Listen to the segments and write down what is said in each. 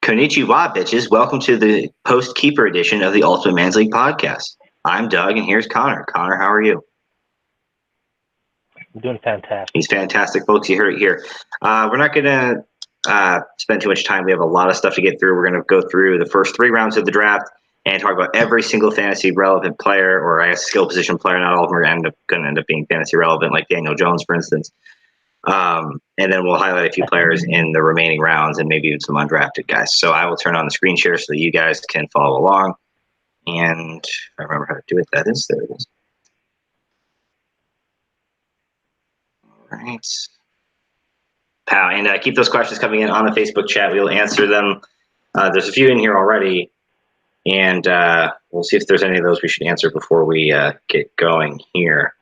Konnichiwa, bitches. Welcome to the post-keeper edition of the Ultimate Man's League podcast. I'm Doug, and here's Connor. Connor, how are you? I'm doing fantastic. He's fantastic, folks. You heard it here. We're not going to spend too much time. We have a lot of stuff to get through. We're going to go through the first 3 rounds of the draft and talk about every single fantasy relevant player, or I guess skill position player. Not all of them are going to end up being fantasy relevant, like Daniel Jones, for instance. And then we'll highlight a few players in the remaining rounds and maybe even some undrafted guys. So I will turn on the screen share so that you guys can follow along. And I remember how to do it. There it is. All right. Pow. And keep those questions coming in on the Facebook chat. We will answer them. There's a few in here already. And we'll see if there's any of those we should answer before we get going here.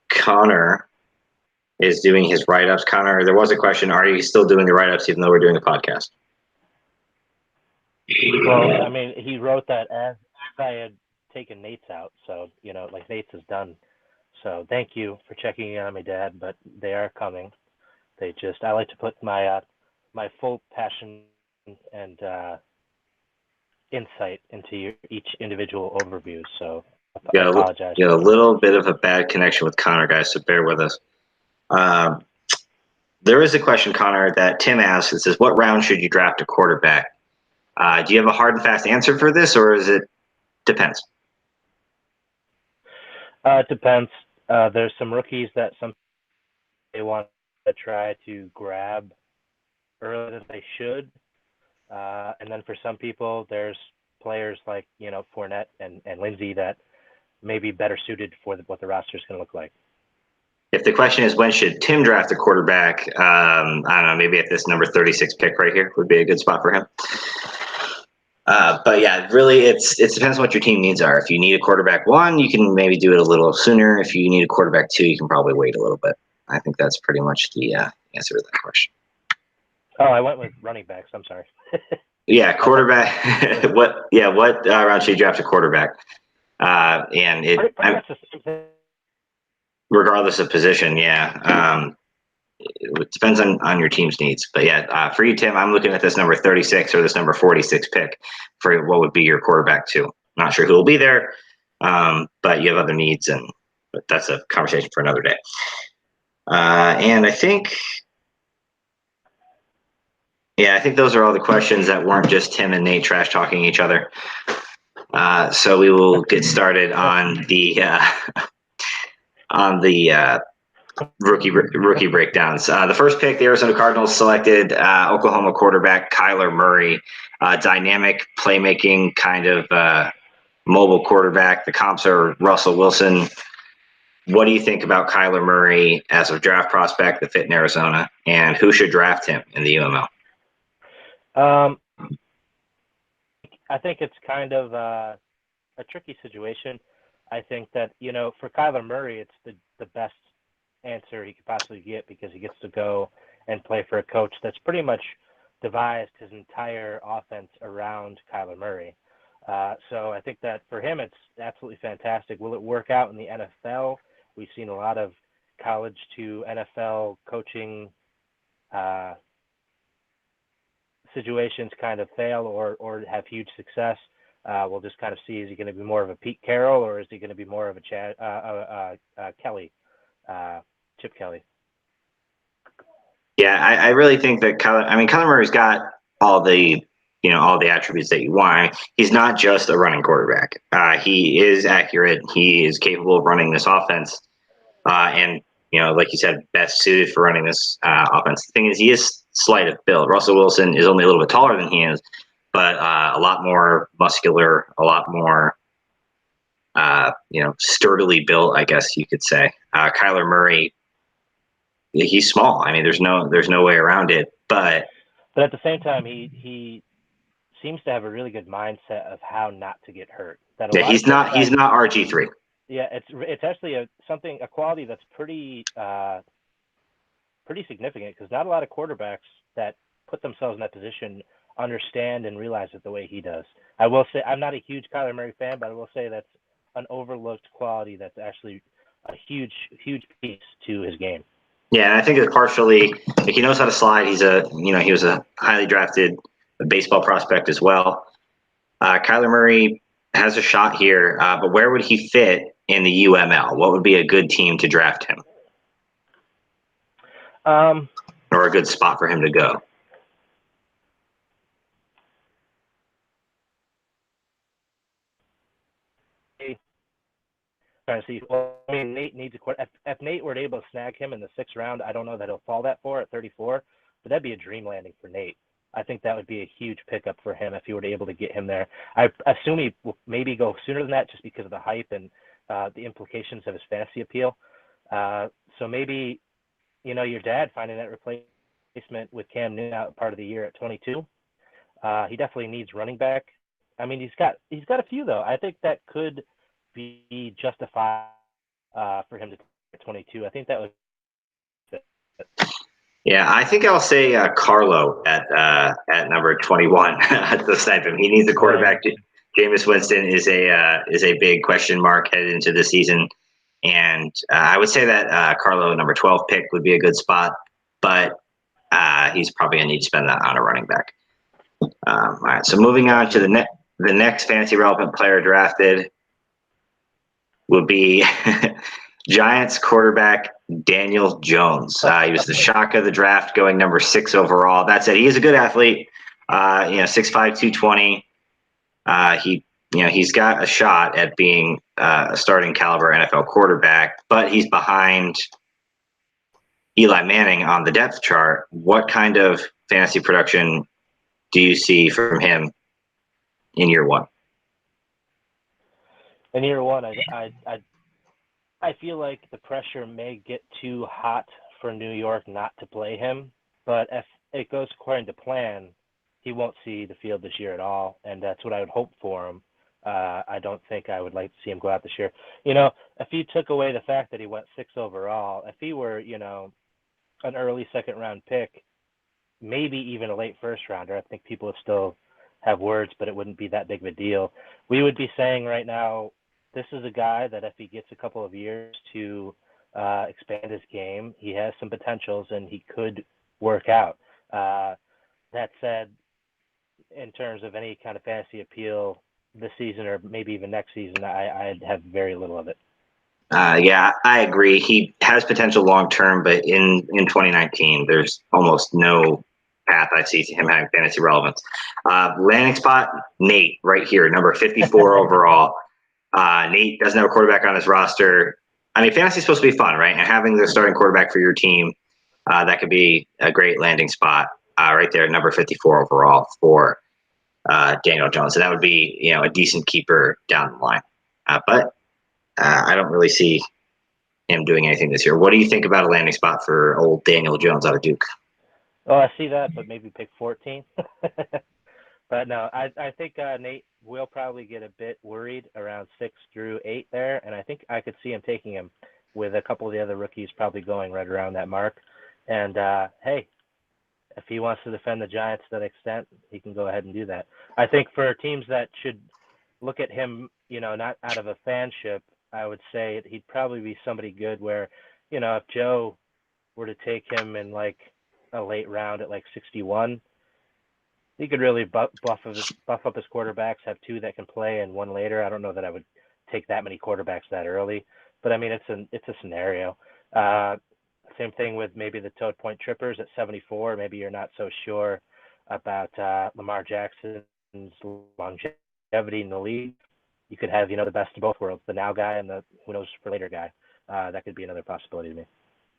Connor is doing his write-ups. Connor, there was a question, are you still doing the write-ups even though we're doing a podcast? Well, I mean, he wrote that as I had taken Nate's out, so, like Nate's is done. So thank you for checking in on my dad, but they are coming. I like to put my my full passion and insight into each individual overview, so I apologize. You got a little bit of a bad connection with Connor, guys, so bear with us. There is a question, Connor, that Tim asks. It says, what round should you draft a quarterback? Do you have a hard and fast answer for this, or is it depends? It depends. There's some rookies that they want to try to grab earlier than they should. And then for some people, there's players like, Fournette and Lindsey that may be better suited for what the roster is going to look like. If the question is when should Tim draft a quarterback, I don't know, maybe at this number 36 pick right here would be a good spot for him. But yeah, really, it depends on what your team needs are. If you need a quarterback 1, you can maybe do it a little sooner. If you need a quarterback 2, you can probably wait a little bit. I think that's pretty much the answer to that question. Oh, I went with running backs. I'm sorry. Yeah, quarterback. What round should you draft a quarterback? And regardless of position, yeah. It depends on your team's needs. But yeah, for you, Tim, I'm looking at this number 36 or this number 46 pick for what would be your quarterback 2. Not sure who will be there, but you have other needs, but that's a conversation for another day. And I think those are all the questions that weren't just Tim and Nate trash talking each other. So we will get started on the rookie breakdowns. The first pick, the Arizona Cardinals selected Oklahoma quarterback Kyler Murray, dynamic playmaking kind of mobile quarterback. The comps are Russell Wilson. What do you think about Kyler Murray as a draft prospect that fit in Arizona, and who should draft him in the UML? I think it's kind of a tricky situation. I think that, for Kyler Murray, it's the best answer he could possibly get because he gets to go and play for a coach that's pretty much devised his entire offense around Kyler Murray. So I think that for him, it's absolutely fantastic. Will it work out in the NFL? We've seen a lot of college to NFL coaching situations kind of fail or have huge success. We'll just kind of see, is he going to be more of a Pete Carroll or is he going to be more of a Kelly? Chip Kelly. Yeah, I really think that Kyler Murray's got all the attributes that you want. He's not just a running quarterback. He is accurate. He is capable of running this offense, and like you said, best suited for running this offense. The thing is, he is slight of build. Russell Wilson is only a little bit taller than he is, but a lot more muscular, a lot more sturdily built, I guess you could say. Kyler Murray, he's small. I mean, there's no way around it. But at the same time, he seems to have a really good mindset of how not to get hurt. He's not RG3. Yeah, it's actually a quality that's pretty significant because not a lot of quarterbacks that put themselves in that position understand and realize it the way he does. I will say I'm not a huge Kyler Murray fan, but I will say that's an overlooked quality that's actually a huge piece to his game. Yeah, and I think it's partially he knows how to slide. He was a highly drafted a baseball prospect as well. Kyler Murray has a shot here, but where would he fit in the UML? What would be a good team to draft him? Or a good spot for him to go? Trying to see. Well, I mean, Nate needs a quarterback. If Nate were able to snag him in the 6th round, I don't know that he'll fall that far at 34, but that'd be a dream landing for Nate. I think that would be a huge pickup for him if he were able to get him there. I assume he will maybe go sooner than that just because of the hype and the implications of his fantasy appeal. So maybe, your dad finding that replacement with Cam Newton out part of the year at 22. He definitely needs running back. I mean, he's got a few though. I think that could be justified for him to take 22. I think that was. Yeah, I think I'll say Carlo at number 21 to snipe him. He needs a quarterback. Right. Jameis Winston is a big question mark headed into the season, and I would say that Carlo, number 12 pick, would be a good spot, but he's probably gonna need to spend that on a running back. All right, so moving on to the next fantasy relevant player drafted will be Giants quarterback Daniel Jones. He was the shock of the draft, going number 6 overall. That said, he is a good athlete. 6'5", 220. He's got a shot at being a starting caliber NFL quarterback, but he's behind Eli Manning on the depth chart. What kind of fantasy production do you see from him in year one? In year one, I feel like the pressure may get too hot for New York not to play him, but if it goes according to plan, he won't see the field this year at all, and that's what I would hope for him. I don't think I would like to see him go out this year. If you took away the fact that he went 6 overall, if he were, an early 2nd round pick, maybe even a late 1st rounder, I think people would still have words, but it wouldn't be that big of a deal. We would be saying right now, this is a guy that if he gets a couple of years to expand his game, he has some potentials and he could work out. That said, in terms of any kind of fantasy appeal this season or maybe even next season, I'd have very little of it. Yeah, I agree. He has potential long term, but in 2019, there's almost no path I see to him having fantasy relevance. Landing spot, Nate, right here, number 54 overall. Nate doesn't have a quarterback on his roster. I mean, fantasy is supposed to be fun, right? And having the starting quarterback for your team, that could be a great landing spot right there, number 54 overall for Daniel Jones. So that would be, a decent keeper down the line. But I don't really see him doing anything this year. What do you think about a landing spot for old Daniel Jones out of Duke? Oh, I see that, but maybe pick 14. But no, I think Nate will probably get a bit worried around 6 through 8 there, and I think I could see him taking him with a couple of the other rookies probably going right around that mark. And hey, if he wants to defend the Giants to that extent, he can go ahead and do that. I think for teams that should look at him, not out of a fanship, I would say he'd probably be somebody good where, if Joe were to take him in like a late round at like 61, he could really buff up his quarterbacks, have 2 that can play and 1 later. I don't know that I would take that many quarterbacks that early, but I mean, it's a scenario. Same thing with maybe the Toad Point Trippers at 74. Maybe you're not so sure about Lamar Jackson's longevity in the league. You could have, the best of both worlds, the now guy and the who knows for later guy. That could be another possibility to me.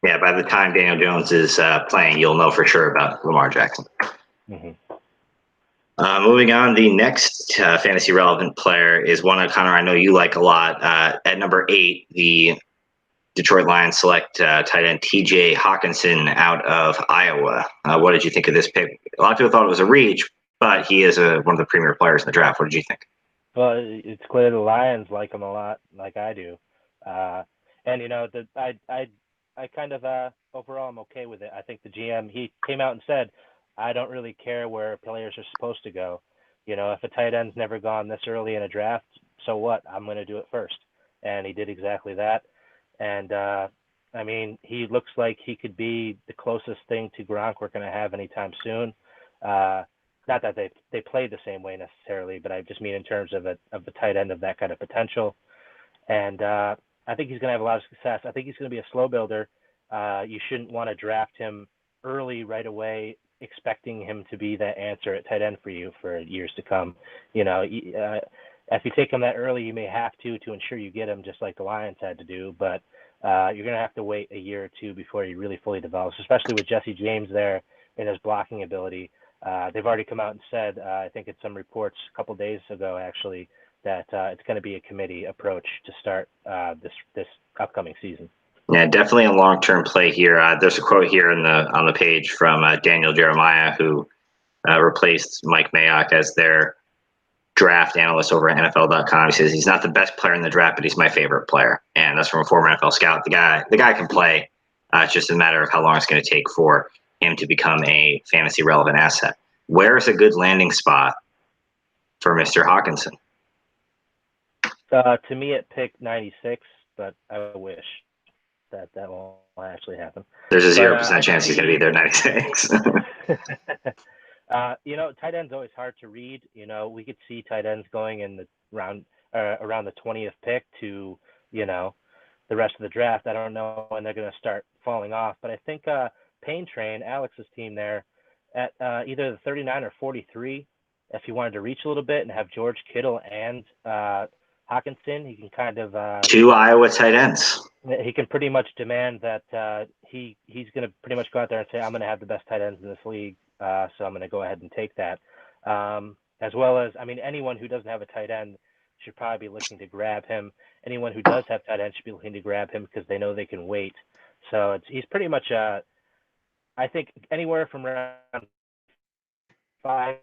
Yeah, by the time Daniel Jones is playing, you'll know for sure about Lamar Jackson. Mm-hmm. Moving on, the next fantasy relevant player is one, Connor, I know you like a lot. At number 8, the Detroit Lions select tight end TJ Hawkinson out of Iowa. What did you think of this pick? A lot of people thought it was a reach, but he is one of the premier players in the draft. What did you think? Well, it's clear the Lions like him a lot, like I do. And I kind of overall I'm okay with it. I think the GM, he came out and said, I don't really care where players are supposed to go. If a tight end's never gone this early in a draft, so what? I'm going to do it first. And he did exactly that. And I mean, he looks like he could be the closest thing to Gronk we're going to have anytime soon. not that they played the same way necessarily, but I just mean in terms of a tight end of that kind of potential. And I think he's going to have a lot of success. I think he's going to be a slow builder. You shouldn't want to draft him early right away, expecting him to be that answer at tight end for you for years to come. You know, if you take him that early, you may have to ensure you get him, just like the Lions had to do. But you're going to have to wait a year or two before he really fully develops, especially with Jesse James there and his blocking ability. They've already come out and said, I think in some reports a couple of days ago, actually, that it's going to be a committee approach to start this upcoming season. Yeah, definitely a long-term play here. There's a quote here on the page from Daniel Jeremiah, who replaced Mike Mayock as their draft analyst over at NFL.com. He says he's not the best player in the draft, but he's my favorite player, and that's from a former NFL scout. The guy can play. It's just a matter of how long it's going to take for him to become a fantasy relevant asset. Where is a good landing spot for Mr. Hawkinson? To me, it picked 96, but I wish that won't actually happen. There's a 0% chance he's going to be there 96. You know, tight end's always hard to read. You know, we could see tight ends going in the round around the 20th pick to, you know, the rest of the draft. I don't know when they're going to start falling off, but I think Pain Train, Alex's team there, at either the 39 or 43, if you wanted to reach a little bit and have George Kittle and Hawkinson, he can kind of 2 Iowa tight ends. He can pretty much demand that he's going to pretty much go out there and say, I'm going to have the best tight ends in this league, so I'm going to go ahead and take that. As well as, I mean, anyone who doesn't have a tight end should probably be looking to grab him. Anyone who does have tight end should be looking to grab him because they know they can wait. So he's pretty much, I think, anywhere from around 5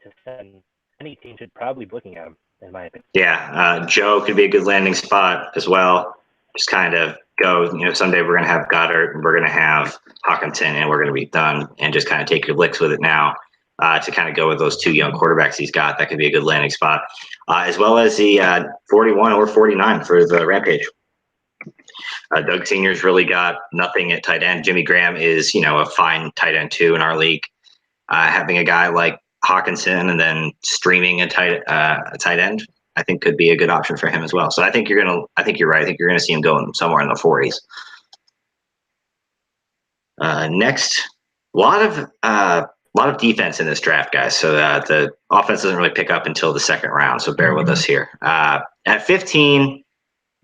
to 7, any team should probably be looking at him, in my opinion. Yeah, Joe could be a good landing spot as well. Just kind of go, you know, someday we're going to have Goddard and we're going to have Hawkinson and we're going to be done, and just kind of take your licks with it now to kind of go with those 2 young quarterbacks he's got. That could be a good landing spot, as well as the 41 or 49 for the Rampage. Doug Senior's really got nothing at tight end. Jimmy Graham is, you know, a fine tight end too in our league. Having a guy like Hawkinson and then streaming a tight end, I think could be a good option for him as well. So I think you're right. I think you're gonna see him going somewhere in the 40s. Next, a lot of defense in this draft, guys. So the offense doesn't really pick up until the second round. So bear with us here. At 15,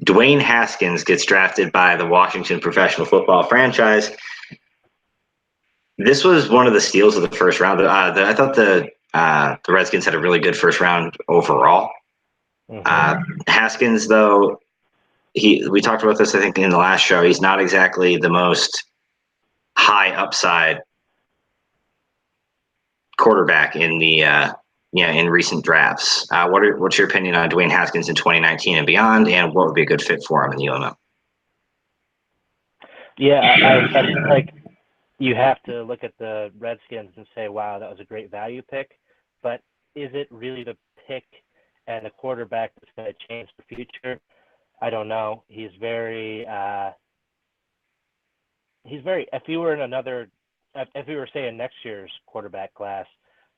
Dwayne Haskins gets drafted by the Washington Professional Football Franchise. This was one of the steals of the first round. I thought the Redskins had a really good first round overall. Haskins, though, we talked about this, I think, in the last show. He's not exactly the most high upside quarterback in the in recent drafts. What's your opinion on Dwayne Haskins in 2019 and beyond, and what would be a good fit for him in the UML? Yeah, I like. You have to look at the Redskins and say, wow, that was a great value pick. But is it really the pick and the quarterback that's going to change the future? I don't know. He's very, if he were if we were saying next year's quarterback class,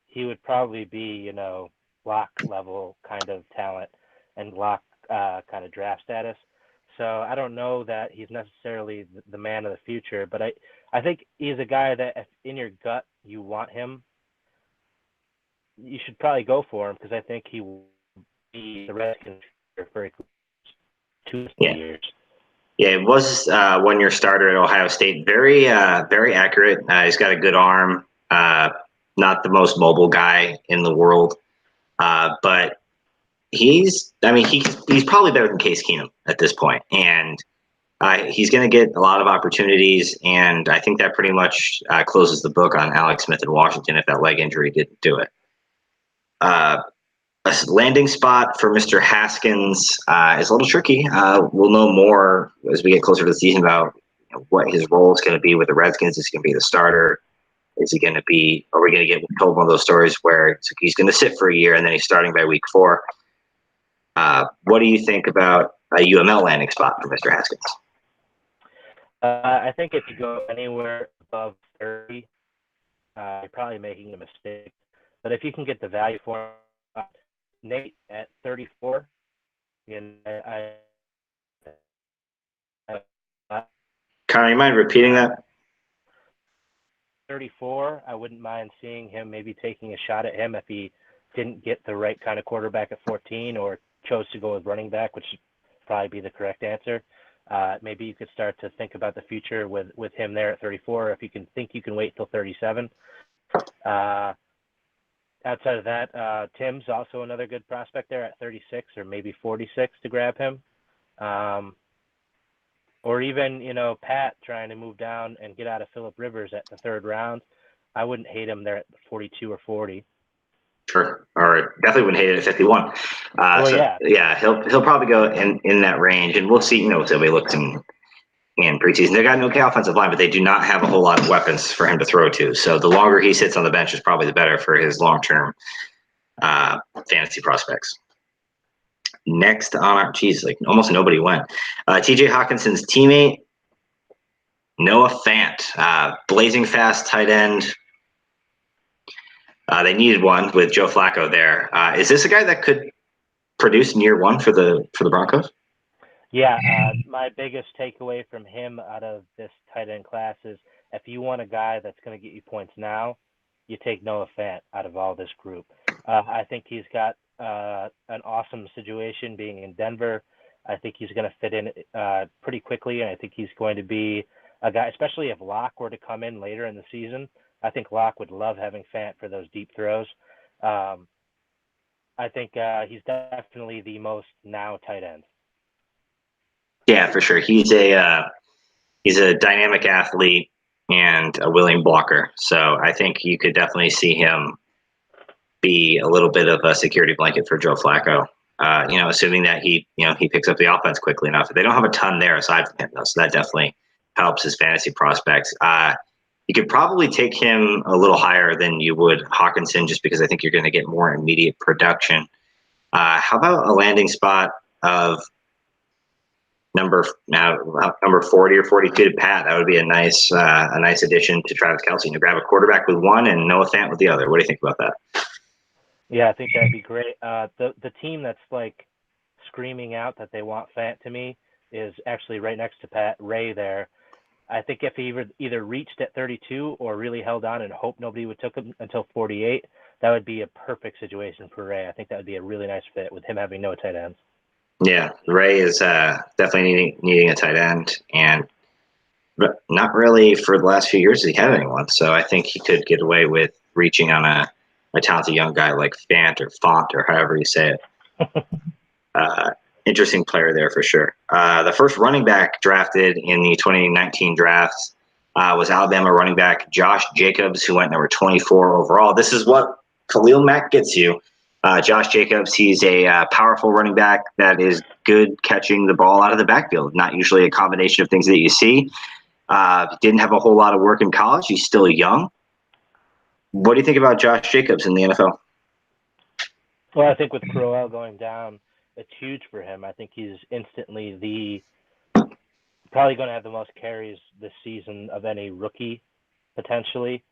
he would probably be, you know, lock level kind of talent and lock kind of draft status. So I don't know that he's necessarily the man of the future, but I think he's a guy that if in your gut you want him, you should probably go for him because I think he will be the Redskins for very 2 years. Yeah, it was 1-year starter at Ohio State. Very accurate. He's got a good arm. Not the most mobile guy in the world, but he's probably better than Case Keenum at this point, and he's going to get a lot of opportunities, and I think that pretty much closes the book on Alex Smith in Washington if that leg injury didn't do it. A landing spot for Mr. Haskins is a little tricky. We'll know more as we get closer to the season about what his role is going to be with the Redskins. Is he going to be the starter? Is he going to be? Are we going to get told one of those stories where he's going to sit for a year and then he's starting by week 4? What do you think about a UML landing spot for Mr. Haskins? I think if you go anywhere above 30, you're probably making a mistake. But if you can get the value for Nate at 34, Connor, you mind repeating that? 34, I wouldn't mind seeing him maybe taking a shot at him if he didn't get the right kind of quarterback at 14 or chose to go with running back, which would probably be the correct answer. Maybe you could start to think about the future with him there at 34. If you can think you can wait till 37. Outside of that, Tim's also another good prospect there at 36 or maybe 46 to grab him. Or even, Pat trying to move down and get out of Phillip Rivers at the 3rd round. I wouldn't hate him there at 42 or 40. Sure. Or definitely wouldn't hate it at 51. Yeah, he'll probably go in that range, and we'll see, if somebody looks in preseason. They got an okay offensive line, but they do not have a whole lot of weapons for him to throw to. So the longer he sits on the bench is probably the better for his long-term fantasy prospects. Next on our, almost nobody went. TJ Hawkinson's teammate, Noah Fant, blazing fast tight end. They needed one with Joe Flacco there. Is this a guy that could produce in year one for the Broncos? Yeah, my biggest takeaway from him out of this tight end class is if you want a guy that's going to get you points now, you take Noah Fant out of all this group. I think he's got an awesome situation being in Denver. I think he's going to fit in pretty quickly, and I think he's going to be a guy, especially if Locke were to come in later in the season. I think Locke would love having Fant for those deep throws. I think he's definitely the most now tight end. Yeah, for sure. He's a dynamic athlete and a willing blocker. So I think you could definitely see him be a little bit of a security blanket for Joe Flacco. Assuming that he picks up the offense quickly enough. They don't have a ton there aside from him, though, so that definitely helps his fantasy prospects. You could probably take him a little higher than you would Hawkinson, just because I think you're going to get more immediate production. How about a landing spot of number 40 or 42 to Pat? That would be a nice addition to Travis Kelce. To grab a quarterback with one and Noah Fant with the other. What do you think about that? Yeah, I think that'd be great. The team that's like screaming out that they want Fant to me is actually right next to Pat Ray there. I think if he either reached at 32 or really held on and hoped nobody would take him until 48, that would be a perfect situation for Ray. I think that would be a really nice fit with him having no tight ends. Yeah, Ray is definitely needing a tight end, and not really for the last few years has he had anyone. So I think he could get away with reaching on a talented young guy like Fant or Font or however you say it. Interesting player there for sure. The first running back drafted in the 2019 drafts was Alabama running back Josh Jacobs, who went number 24 overall. This is what Khalil Mack gets you. Josh Jacobs, he's a powerful running back that is good catching the ball out of the backfield. Not usually a combination of things that you see. Didn't have a whole lot of work in college. He's still young. What do you think about Josh Jacobs in the NFL? Well, I think with Crowell going down, it's huge for him. I think he's instantly probably going to have the most carries this season of any rookie, potentially.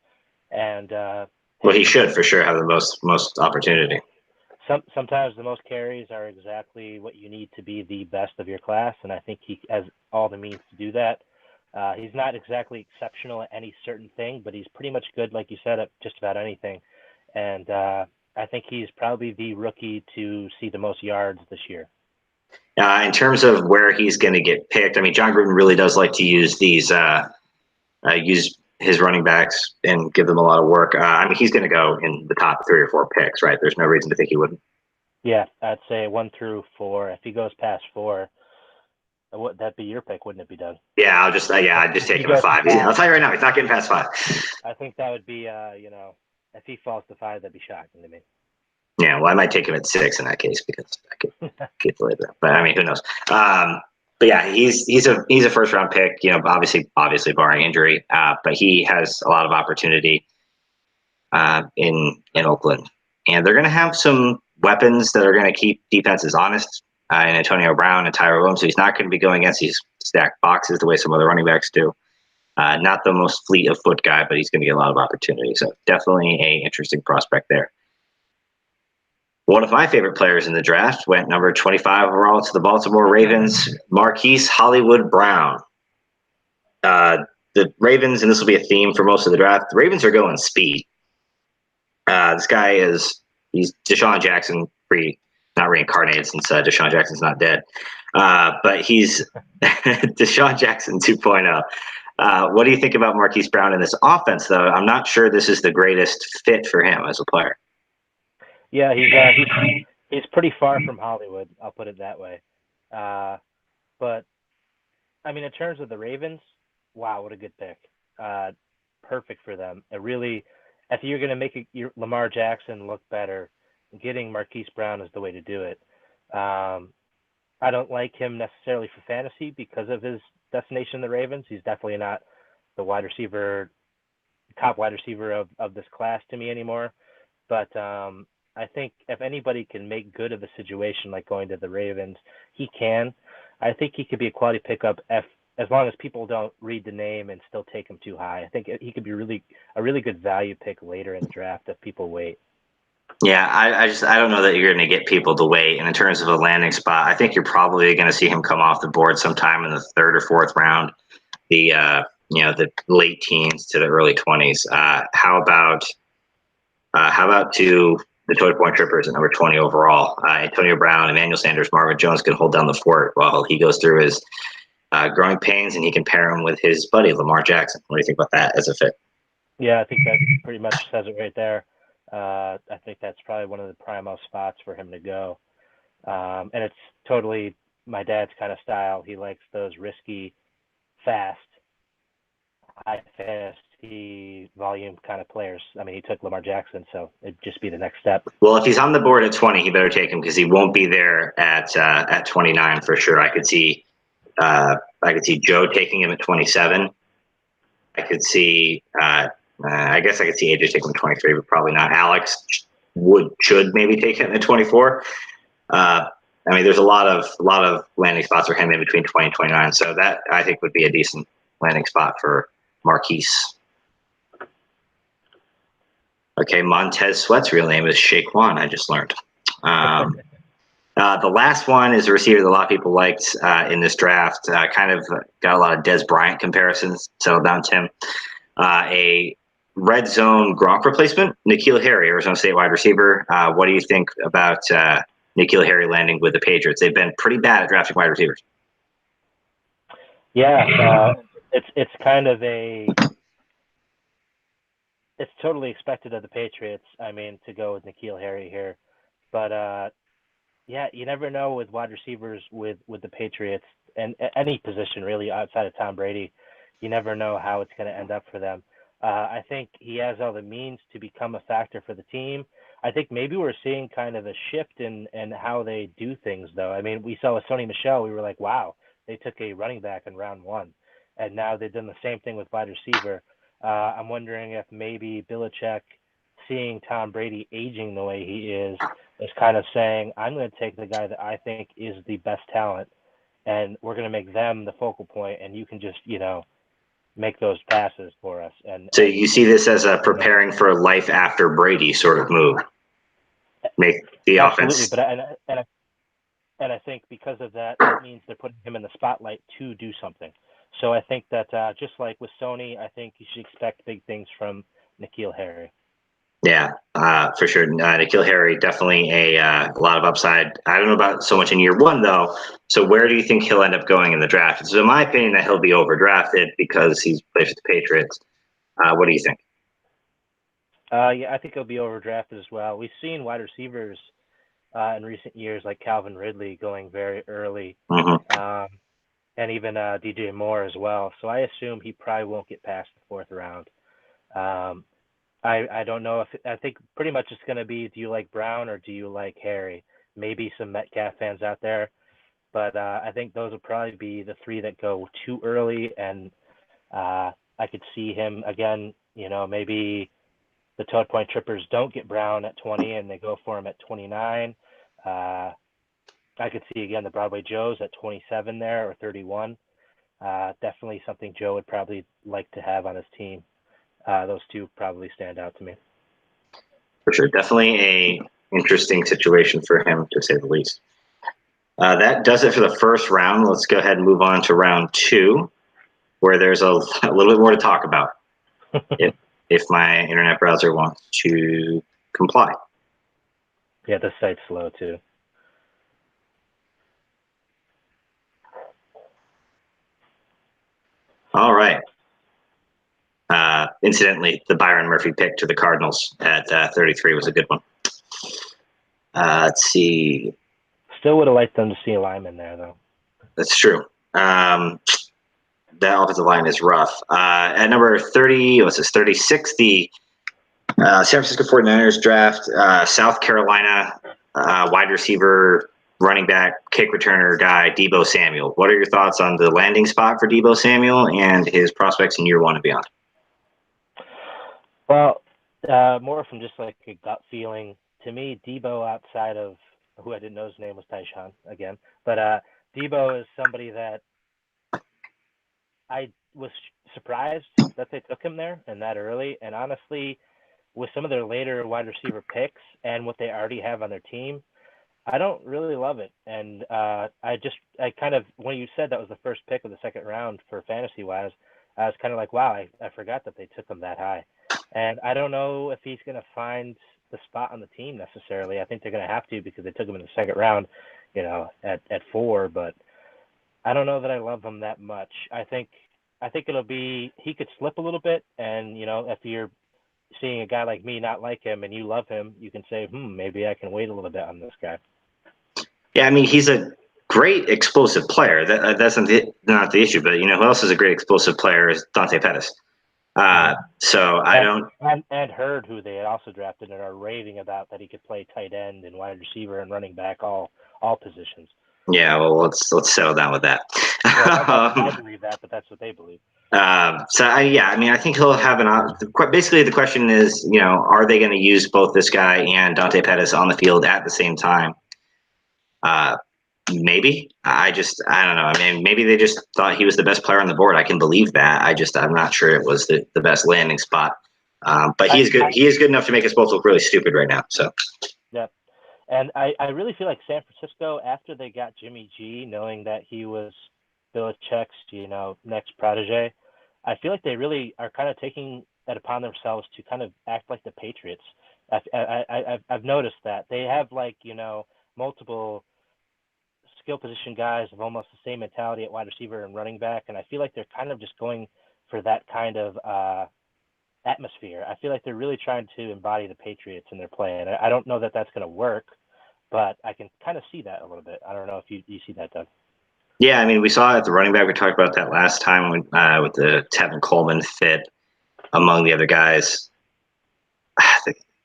And well, he should for sure have the most opportunity. Sometimes the most carries are exactly what you need to be the best of your class, and I think he has all the means to do that. He's not exactly exceptional at any certain thing, but he's pretty much good, like you said, at just about anything. And I think he's probably the rookie to see the most yards this year. In terms of where he's going to get picked, I mean, John Gruden really does like to use these use his running backs and give them a lot of work. I mean, he's going to go in the top 3 or 4 picks, right? There's no reason to think he wouldn't. Yeah, I'd say 1 through 4. If he goes past 4, would that be your pick? Wouldn't it be done? Yeah, I'd just take him at 5. I'll tell you right now, he's not getting past 5. I think that would be, if he falls to 5, that'd be shocking to me. Yeah, well, I might take him at 6 in that case because I could get later. But I mean, who knows? But yeah, he's a first round pick. Obviously barring injury. But he has a lot of opportunity in Oakland, and they're going to have some weapons that are going to keep defenses honest. And Antonio Brown and Tyler Williams. So he's not going to be going against these stacked boxes the way some other running backs do. Not the most fleet of foot guy, but he's going to get a lot of opportunity. So definitely a interesting prospect there. One of my favorite players in the draft went number 25 overall to the Baltimore Ravens, Marquise Hollywood Brown. The Ravens, and this will be a theme for most of the draft, the Ravens are going speed. This guy he's Deshaun Jackson not reincarnated since Deshaun Jackson's not dead. But he's Deshaun Jackson 2.0. What do you think about Marquise Brown in this offense, though? I'm not sure this is the greatest fit for him as a player. Yeah, he's pretty far from Hollywood. I'll put it that way. But I mean, in terms of the Ravens, wow, what a good pick. Perfect for them. It really, if you're going to make your Lamar Jackson look better, getting Marquise Brown is the way to do it. I don't like him necessarily for fantasy because of his destination, the Ravens. He's definitely not the top wide receiver of this class to me anymore. But I think if anybody can make good of a situation like going to the Ravens, he can. I think he could be a quality pickup as long as people don't read the name and still take him too high. I think he could be a really good value pick later in the draft if people wait. Yeah, I don't know that you're going to get people to wait. And in terms of a landing spot, I think you're probably going to see him come off the board sometime in the third or fourth round, the late teens to the early 20s. How about to the Toy Point Trippers at number 20 overall? Antonio Brown, Emmanuel Sanders, Marvin Jones can hold down the fort while he goes through his growing pains, and he can pair him with his buddy Lamar Jackson. What do you think about that as a fit? Yeah, I think that pretty much says it right there. I think that's probably one of the primo spots for him to go. And it's totally my dad's kind of style. He likes those risky, fast, high fantasy volume kind of players. I mean, he took Lamar Jackson, so it'd just be the next step. Well, if he's on the board at 20, he better take him because he won't be there at 29 for sure. I could see Joe taking him at 27. I could see I guess I could see AJ taking him at 23, but probably not. Alex should maybe take him at 24. I mean, there's a lot of landing spots for him in between 20 and 29, so that I think would be a decent landing spot for Marquise. Okay, Montez Sweat's real name is Shaquan, I just learned. The last one is a receiver that a lot of people liked in this draft. Kind of got a lot of Dez Bryant comparisons settled down to him. A red zone Gronk replacement, N'Keal Harry, Arizona State wide receiver. What do you think about N'Keal Harry landing with the Patriots? They've been pretty bad at drafting wide receivers. Yeah, it's kind of it's totally expected of the Patriots. I mean, to go with N'Keal Harry here, but yeah, you never know with wide receivers with the Patriots and any position really outside of Tom Brady. You never know how it's going to end up for them. I think he has all the means to become a factor for the team. I think maybe we're seeing kind of a shift in how they do things, though. I mean, we saw with Sony Michel, we were like, wow, they took a running back in round one, and now they've done the same thing with wide receiver. I'm wondering if maybe Belichick, seeing Tom Brady aging the way he is kind of saying, I'm going to take the guy that I think is the best talent, and we're going to make them the focal point, and you can just, make those passes for us. And so you see this as a preparing for life after Brady sort of move. Make the absolutely, offense. but I think because of that, it means they're putting him in the spotlight to do something. So I think that just like with Sony, I think you should expect big things from N'Keal Harry. Yeah, for sure. N'Keal Harry, definitely a lot of upside. I don't know about so much in year one, though. So where do you think he'll end up going in the draft? So in my opinion, that he'll be overdrafted because he's played for the Patriots. What do you think? Yeah, I think he'll be overdrafted as well. We've seen wide receivers in recent years like Calvin Ridley going very early, and even DJ Moore as well. So I assume he probably won't get past the fourth round. I don't know I think pretty much it's going to be, do you like Brown or do you like Harry? Maybe some Metcalf fans out there, but I think those will probably be the three that go too early, and I could see him again, maybe the Toad Point Trippers don't get Brown at 20 and they go for him at 29. I could see again the Broadway Joes at 27 there or 31. Definitely something Joe would probably like to have on his team. Those two probably stand out to me. For sure, definitely interesting situation for him, to say the least. That does it for the first round. Let's go ahead and move on to round 2, where there's a little bit more to talk about, if my internet browser wants to comply. Yeah, this site's slow too. All right. Incidentally, the Byron Murphy pick to the Cardinals at 33 was a good one. Let's see. Still would have liked them to see a lineman there, though. That's true. That offensive line is rough. At number 30, what's this, 36, the San Francisco 49ers draft South Carolina wide receiver, running back, kick returner guy, Deebo Samuel. What are your thoughts on the landing spot for Deebo Samuel and his prospects in year 1 and beyond? Well, more from just like a gut feeling. To me, Deebo, outside of who I didn't know his name was Tyshawn again, but Deebo is somebody that I was surprised that they took him there and that early. And honestly, with some of their later wide receiver picks and what they already have on their team, I don't really love it. And I kind of, when you said that was the first pick of the second round for fantasy wise, I was kind of like, wow, I forgot that they took him that high. And I don't know if he's going to find the spot on the team necessarily. I think they're going to have to because they took him in the second round, at 4. But I don't know that I love him that much. I think it'll be, he could slip a little bit. And, if you're seeing a guy like me not like him and you love him, you can say, maybe I can wait a little bit on this guy. Yeah, I mean, he's a great explosive player. That's not the issue. But, who else is a great explosive player is Dante Pettis. So I don't. And Hurd, who they had also drafted and are raving about that he could play tight end and wide receiver and running back, all positions. Yeah, well, let's settle down with that. Well, I believe that, but that's what they believe. I think he'll have basically, the question is, are they going to use both this guy and Dante Pettis on the field at the same time? Maybe. I don't know. I mean, maybe they just thought he was the best player on the board. I can believe that. I'm not sure it was the best landing spot. But he is good. He is good enough to make us both look really stupid right now. So. Yeah. And I really feel like San Francisco, after they got Jimmy G, knowing that he was Belichick's, next protege, I feel like they really are kind of taking it upon themselves to kind of act like the Patriots. I've noticed that they have multiple skill position guys of almost the same mentality at wide receiver and running back, and I feel like they're kind of just going for that kind of atmosphere. I feel like they're really trying to embody the Patriots in their play, and I don't know that that's going to work, but I can kind of see that a little bit. I don't know if you see that, Doug. Yeah, I mean, we saw at the running back. We talked about that last time with the Tevin Coleman fit among the other guys.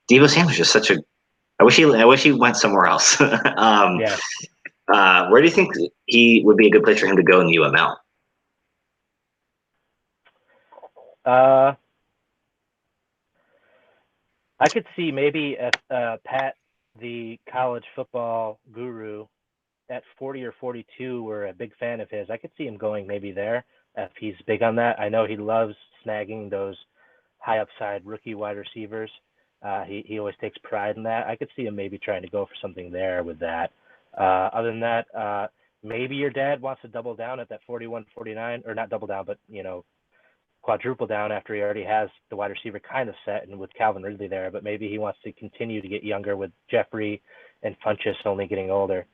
Deebo Samuel's just such a. I wish he went somewhere else. Yeah. Where do you think he would be a good place for him to go in the UML? I could see maybe if Pat, the college football guru, at 40 or 42 were a big fan of his. I could see him going maybe there if he's big on that. I know he loves snagging those high upside rookie wide receivers. He always takes pride in that. I could see him maybe trying to go for something there with that. Other than that, maybe your dad wants to double down at that 41, 49, or not double down, but quadruple down after he already has the wide receiver kind of set and with Calvin Ridley there. But maybe he wants to continue to get younger with Jeffrey and Funchess only getting older.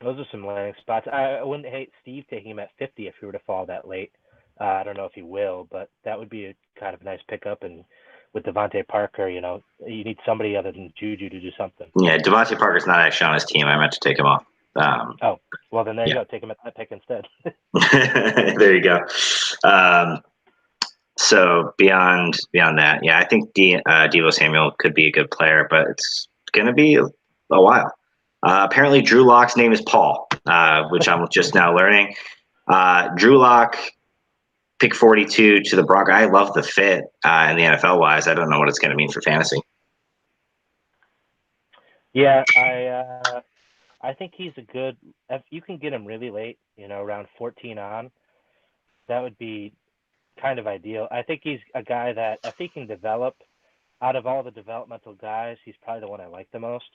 Those are some landing spots. I wouldn't hate Steve taking him at 50 if he were to fall that late. I don't know if he will, but that would be a kind of nice pickup. And with Devontae Parker, you need somebody other than Juju to do something. Yeah, Devontae Parker's not actually on his team. I meant to take him off. Well, then there you go. Take him at that pick instead. There you go. So beyond that, yeah, I think Deebo Samuel could be a good player, but it's going to be a while. Apparently, Drew Lock's name is Paul, which I'm just now learning. Drew Lock, pick 42 to the Broncos. I love the fit in the NFL wise. I don't know what it's going to mean for fantasy. Yeah, I think he's a good. If you can get him really late, around 14 on, that would be kind of ideal. I think he's a guy that if he can develop out of all the developmental guys, he's probably the one I like the most.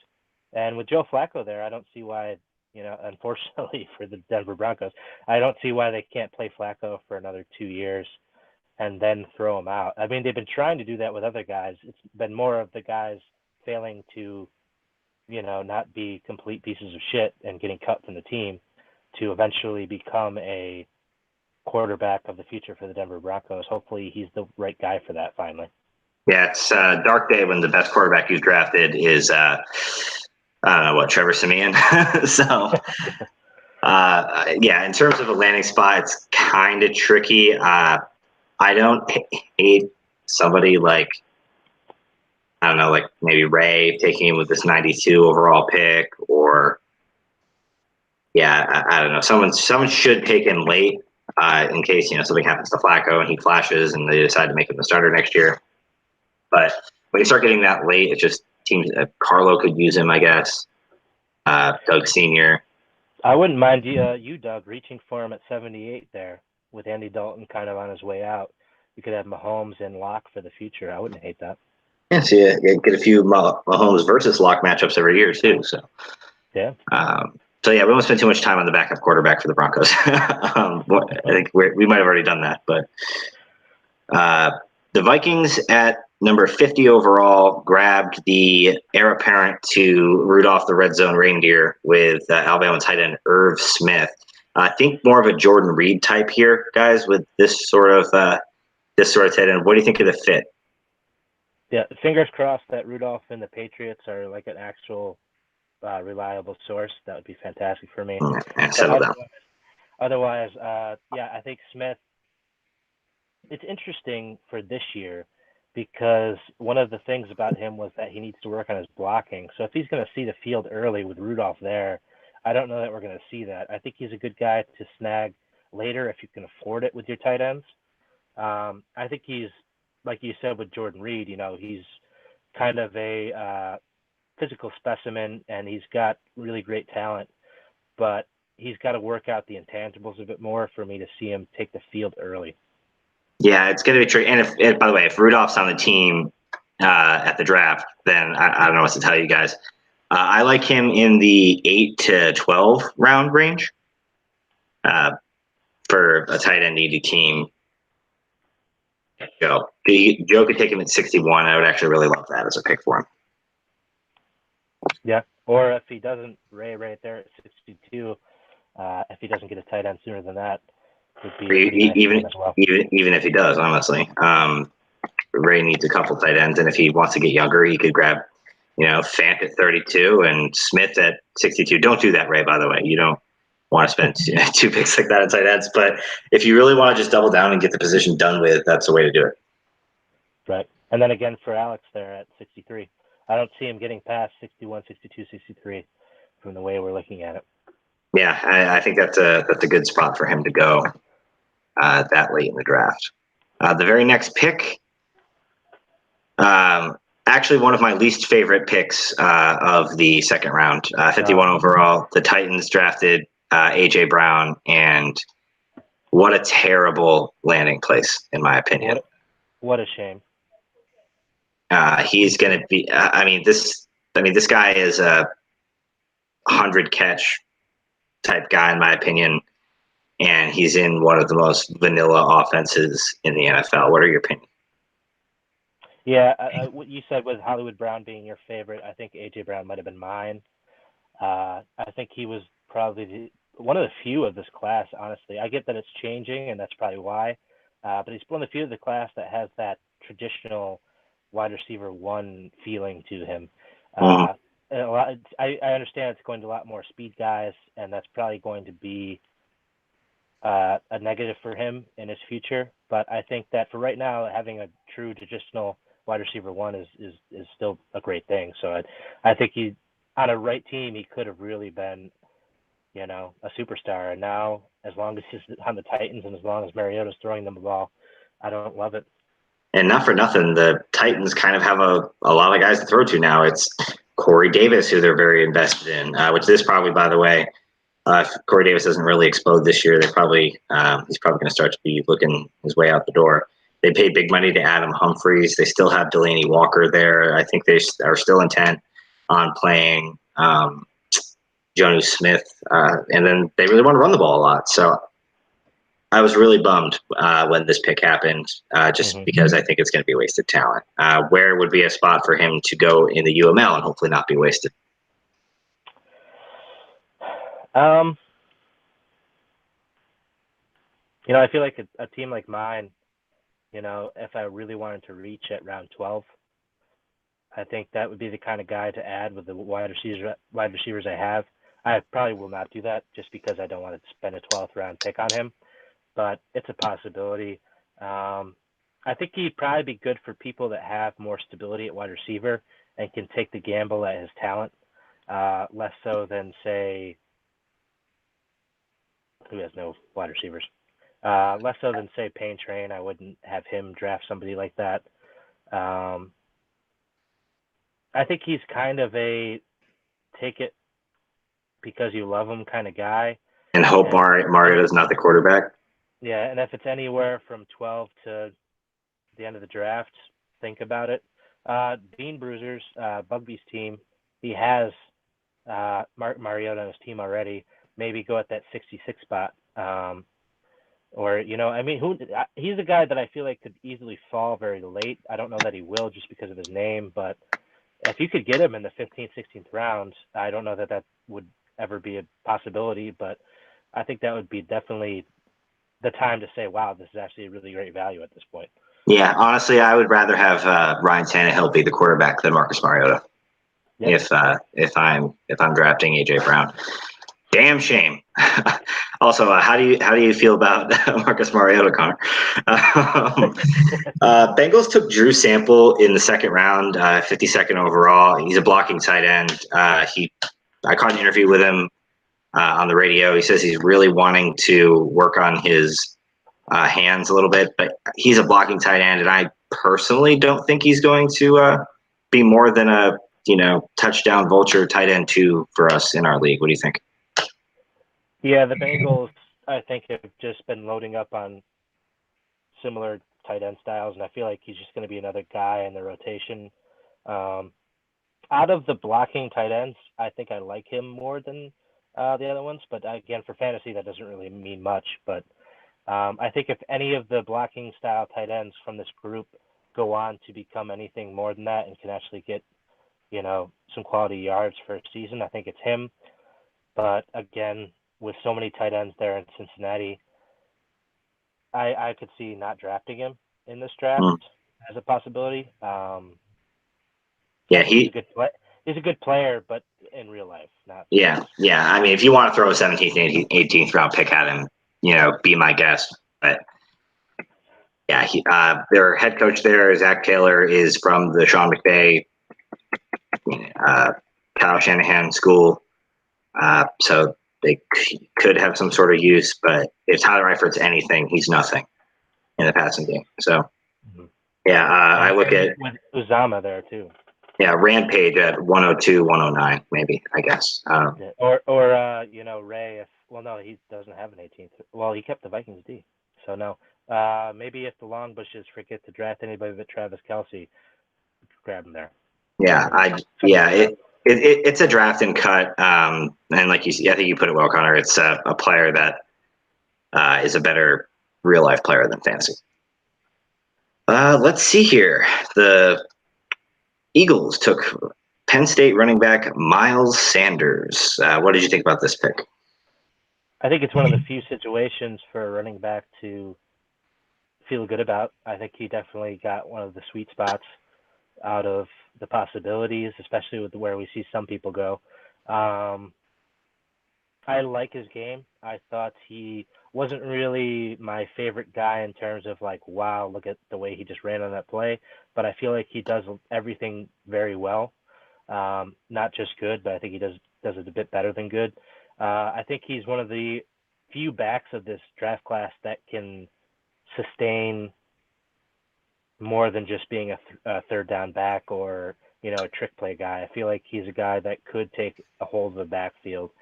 And with Joe Flacco there, I don't see why, unfortunately for the Denver Broncos, I don't see why they can't play Flacco for another 2 years and then throw him out. I mean, they've been trying to do that with other guys. It's been more of the guys failing to, not be complete pieces of shit and getting cut from the team to eventually become a quarterback of the future for the Denver Broncos. Hopefully he's the right guy for that finally. Yeah, it's a dark day when the best quarterback you've drafted is, I don't know what, Trevor Siemian. So, yeah, in terms of a landing spot, it's kind of tricky. I don't hate somebody like, I don't know, like maybe Ray taking him with this 92 overall pick, or yeah, I don't know. Someone should take him late in case something happens to Flacco and he flashes and they decide to make him the starter next year. But when you start getting that late, it just teams. Carlo could use him, I guess. Doug Senior. I wouldn't mind you, Doug, reaching for him at 78 there with Andy Dalton kind of on his way out. You could have Mahomes and Locke for the future. I wouldn't hate that. Yeah, so you get a few Mahomes versus Locke matchups every year too. So yeah. So yeah, we won't spend too much time on the backup quarterback for the Broncos. I think we might have already done that, but the Vikings at number 50 overall grabbed the heir apparent to Rudolph the Red Zone Reindeer with Alabama tight end Irv Smith. I think more of a Jordan Reed type here, guys, with this sort of tight end. What do you think of the fit? Yeah, fingers crossed that Rudolph and the Patriots are like an actual reliable source. That would be fantastic for me. Otherwise, yeah, I think Smith. It's interesting for this year because one of the things about him was that he needs to work on his blocking. So if he's going to see the field early with Rudolph there, I don't know that we're going to see that. I think he's a good guy to snag later if you can afford it with your tight ends. I think he's, like you said with Jordan Reed, he's kind of a physical specimen and he's got really great talent, but he's got to work out the intangibles a bit more for me to see him take the field early. Yeah, it's going to be tricky. And by the way, if Rudolph's on the team at the draft, then I don't know what to tell you guys. I like him in the 8 to 12 round range for a tight end needy team. Joe could take him at 61. I would actually really love that as a pick for him. Yeah, or if he doesn't, Ray right there at 62, if he doesn't get a tight end sooner than that, would be even if he does, honestly. Ray needs a couple tight ends, and if he wants to get younger, he could grab, Fant at 32 and Smith at 62. Don't do that, Ray, by the way. You don't want to spend two picks like that on tight ends. But if you really want to just double down and get the position done with, that's the way to do it. Right. And then again for Alex there at 63. I don't see him getting past 61, 62, 63 from the way we're looking at it. Yeah, I think that's a good spot for him to go that late in the draft. The very next pick, actually one of my least favorite picks of the second round, 51 overall. The Titans drafted A.J. Brown, and what a terrible landing place, in my opinion. What a shame. He's going to be. This guy is a 100 catch type guy, in my opinion, and he's in one of the most vanilla offenses in the NFL. What are your opinions? Yeah, what you said with Hollywood Brown being your favorite, I think A.J. Brown might have been mine. I think he was probably one of the few of this class, honestly. I get that it's changing, and that's probably why, but he's one of the few of the class that has that traditional wide receiver one feeling to him. I understand it's going to a lot more speed guys, and that's probably going to be a negative for him in his future. But I think that for right now, having a true traditional wide receiver one is still a great thing. So I think he, on a right team, he could have really been, a superstar. And now, as long as he's on the Titans and as long as Mariota's throwing them the ball, I don't love it. And not for nothing, the Titans kind of have a lot of guys to throw to now. It's Corey Davis, who they're very invested in, which this probably, by the way, if Corey Davis doesn't really explode this year, he's probably going to start to be looking his way out the door. They paid big money to Adam Humphries. They still have Delaney Walker there. I think they are still intent on playing Jonnu Smith, and then they really want to run the ball a lot. So I was really bummed when this pick happened, just because I think it's going to be wasted talent. Where would be a spot for him to go in the UML and hopefully not be wasted? I feel like a team like mine, if I really wanted to reach at round 12, I think that would be the kind of guy to add with the wide receivers I have. I probably will not do that just because I don't want to spend a 12th round pick on him, but it's a possibility. I think he'd probably be good for people that have more stability at wide receiver and can take the gamble at his talent, less so than, say, who has no wide receivers. Less so than, say, Payne Train. I wouldn't have him draft somebody like that. I think he's kind of a take it because you love him kind of guy. And hope Mariota's not the quarterback. Yeah, and if it's anywhere from 12 to the end of the draft, think about it. Bean Bruisers, Bugby's team, he has Mariota on his team already. Maybe go at that 66 spot. Or, he's a guy that I feel like could easily fall very late. I don't know that he will just because of his name, but if you could get him in the 15th, 16th round, I don't know that would ever be a possibility, but I think that would be definitely the time to say, wow, this is actually a really great value at this point. Yeah, honestly, I would rather have Ryan Tannehill be the quarterback than Marcus Mariota. Yep. If I'm drafting AJ Brown. Damn shame. Also, how do you feel about Marcus Mariota, Connor? Bengals took Drew Sample in the second round, 52nd overall. He's a blocking tight end. I caught an interview with him on the radio. He says he's really wanting to work on his hands a little bit, but he's a blocking tight end, and I personally don't think he's going to be more than a touchdown vulture tight end 2 for us in our league. What do you think? Yeah, the Bengals, I think, have just been loading up on similar tight end styles, and I feel like he's just going to be another guy in the rotation. Out of the blocking tight ends, I think I like him more than the other ones, but again, for fantasy, that doesn't really mean much. But I think if any of the blocking style tight ends from this group go on to become anything more than that and can actually get, some quality yards for a season, I think it's him. But again, with so many tight ends there in Cincinnati, I could see not drafting him in this draft as a possibility. Yeah, he's a good player, but in real life, not. Yeah. I mean, if you want to throw a 17th, 18th round pick at him, be my guest. But yeah, their head coach there, Zach Taylor, is from the Sean McVay, Kyle Shanahan school. So they could have some sort of use, but if Tyler Eifert's anything, he's nothing in the passing game. So, I look at with Uzama there too. Yeah, Rampage at 102, 109, maybe, I guess. Or Ray. He doesn't have an 18th. Well, he kept the Vikings D, so no. Maybe if the long bushes forget to draft anybody but Travis Kelce, grab him there. Yeah, it's a draft and cut, and like you see, I think you put it well, Connor. It's a player that is a better real life player than fantasy. Let's see here. The Eagles took Penn State running back Miles Sanders. What did you think about this pick? I think it's one of the few situations for a running back to feel good about. I think he definitely got one of the sweet spots out of the possibilities, especially with where we see some people go. I like his game. I thought he wasn't really my favorite guy in terms of like, wow, look at the way he just ran on that play. But I feel like he does everything very well. Not just good, but I think he does it a bit better than good. I think he's one of the few backs of this draft class that can sustain more than just being a third down back or, a trick play guy. I feel like he's a guy that could take a hold of the backfield.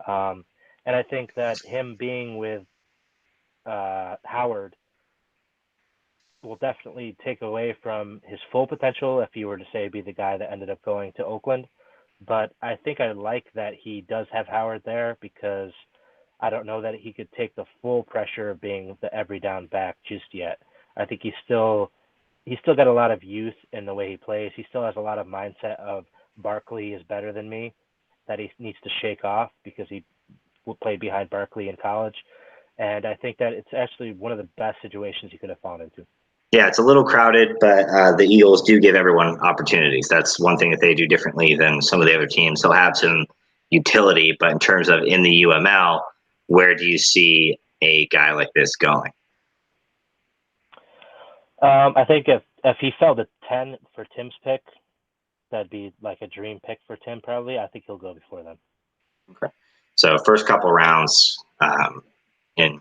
And I think that him being with Howard will definitely take away from his full potential if he were to say be the guy that ended up going to Oakland. But I think I like that he does have Howard there because I don't know that he could take the full pressure of being the every down back just yet. I think he's still got a lot of youth in the way he plays. He still has a lot of mindset of Barkley is better than me that he needs to shake off because he played behind Barkley in college. And I think that it's actually one of the best situations he could have fallen into. Yeah, it's a little crowded, but the Eagles do give everyone opportunities. That's one thing that they do differently than some of the other teams. They'll have some utility, but in terms of in the UML, where do you see a guy like this going? I think if he fell to 10 for Tim's pick, that'd be like a dream pick for Tim probably. I think he'll go before then. Okay. So first couple rounds in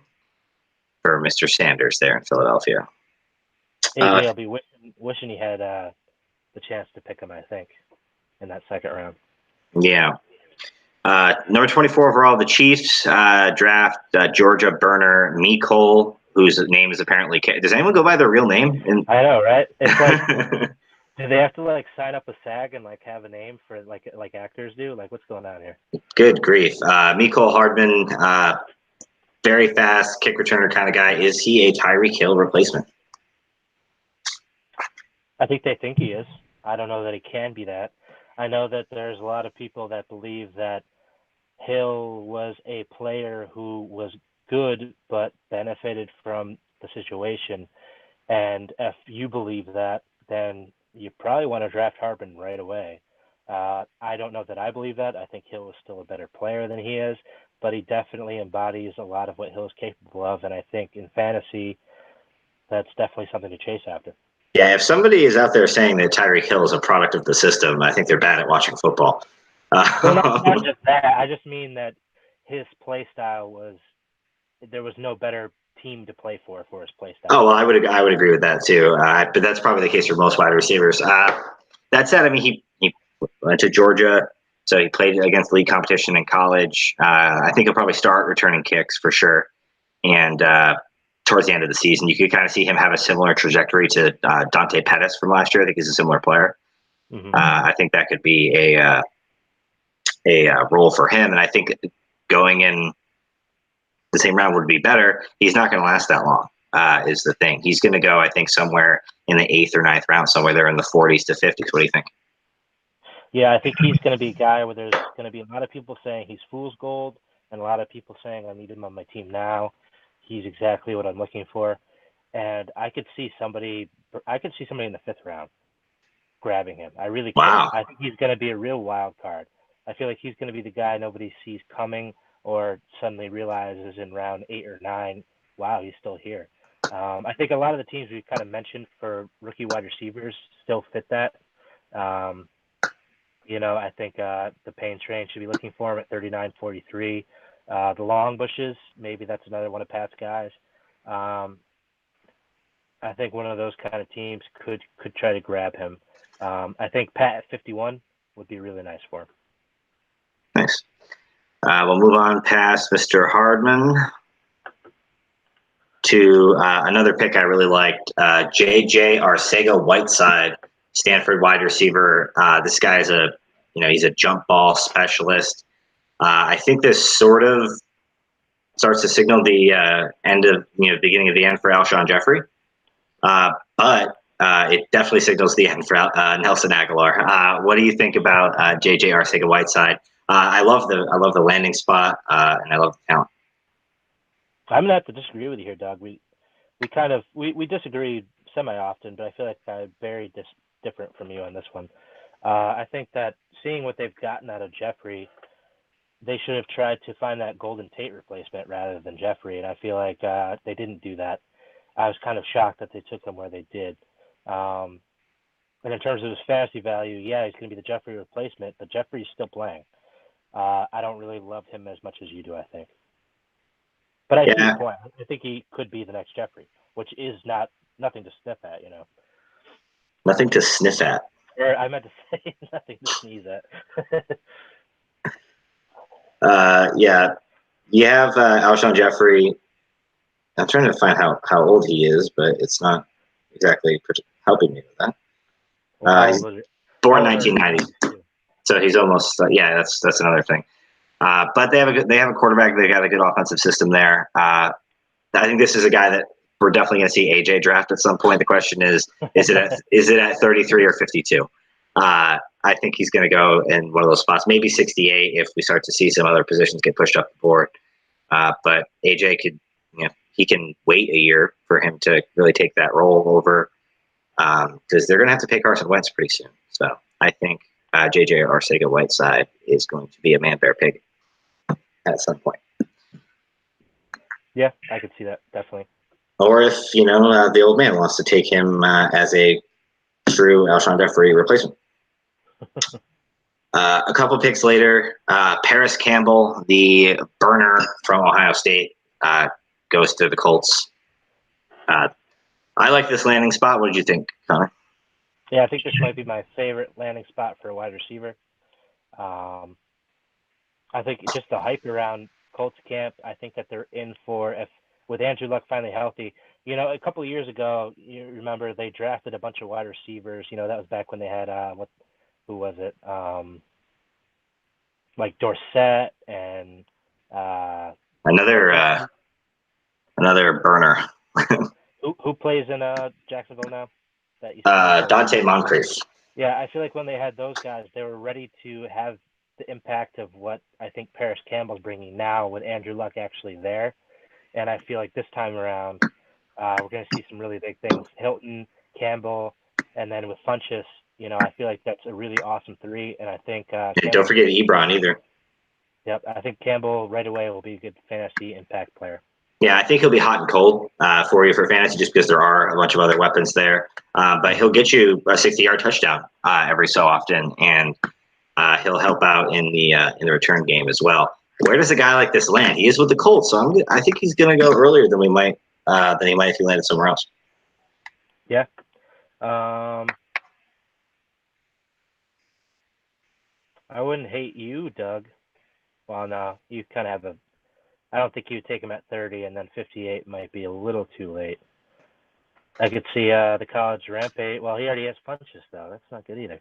for Mr. Sanders there in Philadelphia. AJ will be wishing he had the chance to pick him, I think, in that second round. Yeah. Number 24 overall, the Chiefs draft Georgia burner Mecole, whose name is apparently. Does anyone go by their real name? I know, right? It's like, do they have to like sign up a SAG and like have a name for like actors do? Like, what's going on here? Good grief, Mecole Hardman, very fast kick returner kind of guy. Is he a Tyreek Hill replacement? I think they think he is. I don't know that he can be that. I know that there's a lot of people that believe that Hill was a player who was good but benefited from the situation. And if you believe that, then you probably want to draft Harbin right away. I don't know that I believe that. I think Hill is still a better player than he is, but he definitely embodies a lot of what Hill is capable of. And I think in fantasy, that's definitely something to chase after. Yeah, if somebody is out there saying that Tyreek Hill is a product of the system, I think they're bad at watching football. Well, not just that. I just mean that his play style was there was no better team to play for his play style. Oh well, I would agree with that too. But that's probably the case for most wide receivers. That said, I mean he went to Georgia, so he played against league competition in college. I think he'll probably start returning kicks for sure, and towards the end of the season, you could kind of see him have a similar trajectory to Dante Pettis from last year. I think he's a similar player. Mm-hmm. I think that could be a role for him, and I think going in the same round would be better. He's not going to last that long. Is the thing. He's going to go, I think, somewhere in the 8th or 9th round, somewhere there in the 40s to 50s. What do you think? Yeah, I think he's going to be a guy where there's going to be a lot of people saying he's fool's gold, and a lot of people saying I need him on my team now. He's exactly what I'm looking for, and I could see somebody in the 5th round grabbing him. I really could. Wow. I think he's going to be a real wild card. I feel like he's going to be the guy nobody sees coming or suddenly realizes in round 8 or 9, wow, he's still here. I think a lot of the teams we've kind of mentioned for rookie wide receivers still fit that. I think the Pain Train should be looking for him at 39-43. The Long Bushes, maybe that's another one of Pat's guys. I think one of those kind of teams could try to grab him. I think Pat at 51 would be really nice for him. Nice. We'll move on past Mr. Hardman to another pick I really liked, J.J. Arcega-Whiteside, Stanford wide receiver. This guy is he's a jump ball specialist. I think this sort of starts to signal the beginning of the end for Alshon Jeffrey. But it definitely signals the end for Nelson Aguilar. What do you think about J.J. Arcega-Whiteside? I love the landing spot, and I love the talent. I'm gonna have to disagree with you here, Doug. We disagree semi-often, but I feel like I'm very different from you on this one. I think that seeing what they've gotten out of Jeffrey, they should have tried to find that Golden Tate replacement rather than Jeffrey, and I feel like they didn't do that. I was kind of shocked that they took him where they did. And in terms of his fantasy value, yeah, he's going to be the Jeffrey replacement, but Jeffrey's still playing. I don't really love him as much as you do, I think. But I see your point. I think he could be the next Jeffrey, which is nothing to sniff at, Nothing to sniff at. Or I meant to say nothing to sneeze at. Yeah. You have Alshon Jeffrey. I'm trying to find how old he is, but it's not exactly helping me with that. Well, how He's old was it? born Oh, or 1990, 92. so he's almost yeah. That's another thing. But they have a quarterback. They got a good offensive system there. I think this is a guy that we're definitely going to see AJ draft at some point. The question is it at 33 or 52? I think he's going to go in one of those spots, maybe 68 if we start to see some other positions get pushed up the board. But AJ could, he can wait a year for him to really take that role over because they're going to have to pay Carson Wentz pretty soon. So I think JJ Arcega-Whiteside is going to be a man bear pig at some point. Yeah, I could see that definitely. Or if the old man wants to take him as a true Alshon Jeffrey replacement. A couple picks later, Paris Campbell, the burner from Ohio State, goes to the Colts. I like this landing spot. What did you think, Connor? Yeah, I think this might be my favorite landing spot for a wide receiver. I think just the hype around Colts camp, I think that they're in for, if with Andrew Luck finally healthy. A couple of years ago, you remember they drafted a bunch of wide receivers. That was back when they had who was it? Like Dorsett and Another burner. who plays in Jacksonville now? That you Dante Moncrief. Yeah, I feel like when they had those guys, they were ready to have the impact of what I think Paris Campbell's bringing now with Andrew Luck actually there. And I feel like this time around, we're going to see some really big things. Hilton, Campbell, and then with Funchess, I feel like that's a really awesome three. And I think Don't forget Ebron either. Yep, I think Campbell right away will be a good fantasy impact player. Yeah, I think he'll be hot and cold for you for fantasy just because there are a bunch of other weapons there. But he'll get you a 60-yard touchdown every so often, and he'll help out in the return game as well. Where does a guy like this land? He is with the Colts, so I think he's going to go earlier than he might if he landed somewhere else. Yeah. I wouldn't hate you, Doug. Well, no, you kind of have I don't think you would take him at 30, and then 58 might be a little too late. I could see the college rampage. Well, he already has Funchess, though. That's not good either.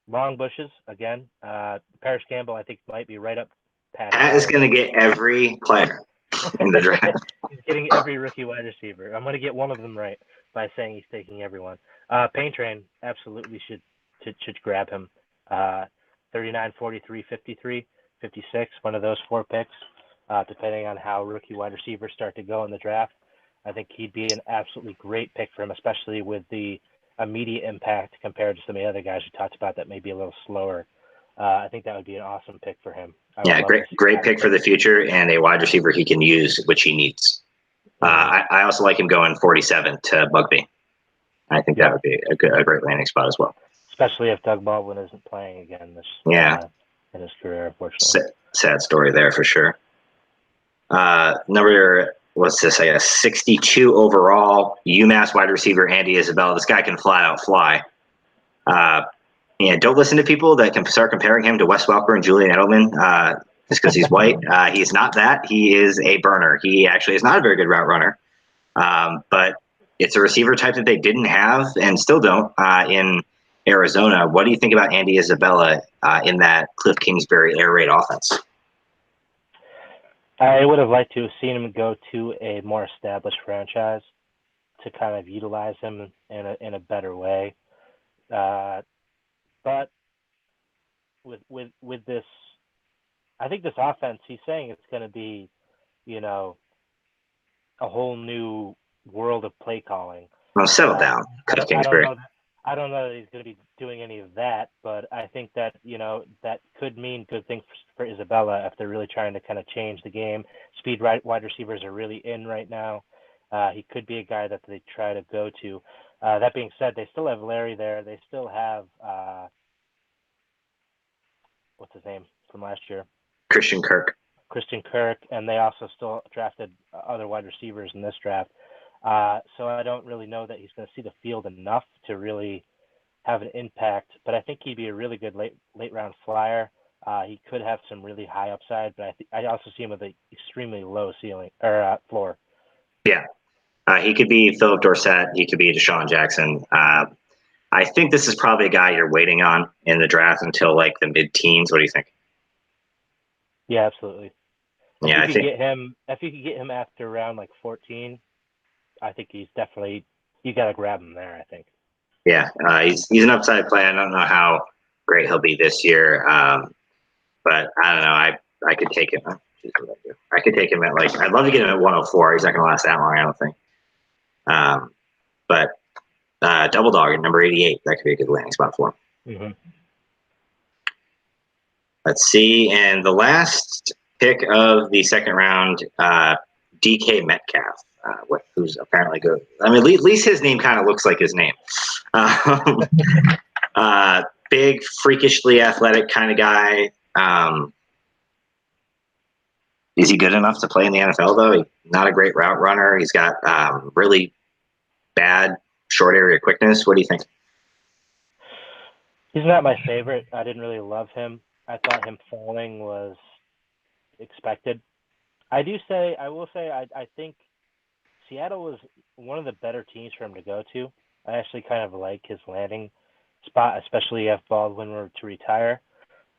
Long bushes again. Paris Campbell, I think, might be right up past. Pat is going to get every player in the draft. He's getting every rookie wide receiver. I'm going to get one of them right by saying he's taking everyone. Pain Train absolutely should grab him. 39, 43, 53, 56, one of those four picks, depending on how rookie wide receivers start to go in the draft. I think he'd be an absolutely great pick for him, especially with the immediate impact compared to some of the other guys we talked about that may be a little slower. I think that would be an awesome pick for him. Yeah, great pick for the future and a wide receiver he can use, which he needs. I also like him going 47 to Bugby. I think that would be a great landing spot as well. Especially if Doug Baldwin isn't playing again in his career, unfortunately. Sad story there for sure. Number, what's this? I guess 62 overall. UMass wide receiver Andy Isabella. This guy can flat out fly. And don't listen to people that can start comparing him to Wes Welker and Julian Edelman just because he's white. He's not that. He is a burner. He actually is not a very good route runner. But it's a receiver type that they didn't have and still don't in Arizona. What do you think about Andy Isabella in that Cliff Kingsbury air raid offense? I would have liked to have seen him go to a more established franchise to kind of utilize him in a better way. But with this, I think this offense, he's saying it's going to be, a whole new world of play calling. Well, settle down, Cliff Kingsbury. I don't know that he's going to be doing any of that, but I think that, that could mean good things for Isabella if they're really trying to kind of change the game. Speed wide receivers are really in right now. He could be a guy that they try to go to. That being said, they still have Larry there. They still have, what's his name from last year? Christian Kirk, and they also still drafted other wide receivers in this draft. So I don't really know that he's going to see the field enough to really have an impact, but I think he'd be a really good late round flyer. He could have some really high upside, but I also see him with an extremely low ceiling or floor. Yeah, He could be Philip Dorsett. He could be Deshaun Jackson. I think this is probably a guy you're waiting on in the draft until like the mid-teens. What do you think? Yeah, absolutely. Yeah, I think. If you could get him after around like 14, I think he's definitely, you got to grab him there, I think. Yeah, he's an upside play. I don't know how great he'll be this year, but I don't know. I could take him. I could take him at like. I'd love to get him at 104. He's not going to last that long, I don't think. But double dog at number 88. That could be a good landing spot for him. Mm-hmm. Let's see. And the last pick of the second round, DK Metcalf, who's apparently good. I mean, at least his name kind of looks like his name. Big, freakishly athletic kind of guy. Is he good enough to play in the NFL, though? He's not a great route runner. He's got really bad short area quickness. What do you think? He's not my favorite. I didn't really love him. I thought him falling was expected. I will say, I think Seattle was one of the better teams for him to go to. I actually kind of like his landing spot, especially if Baldwin were to retire.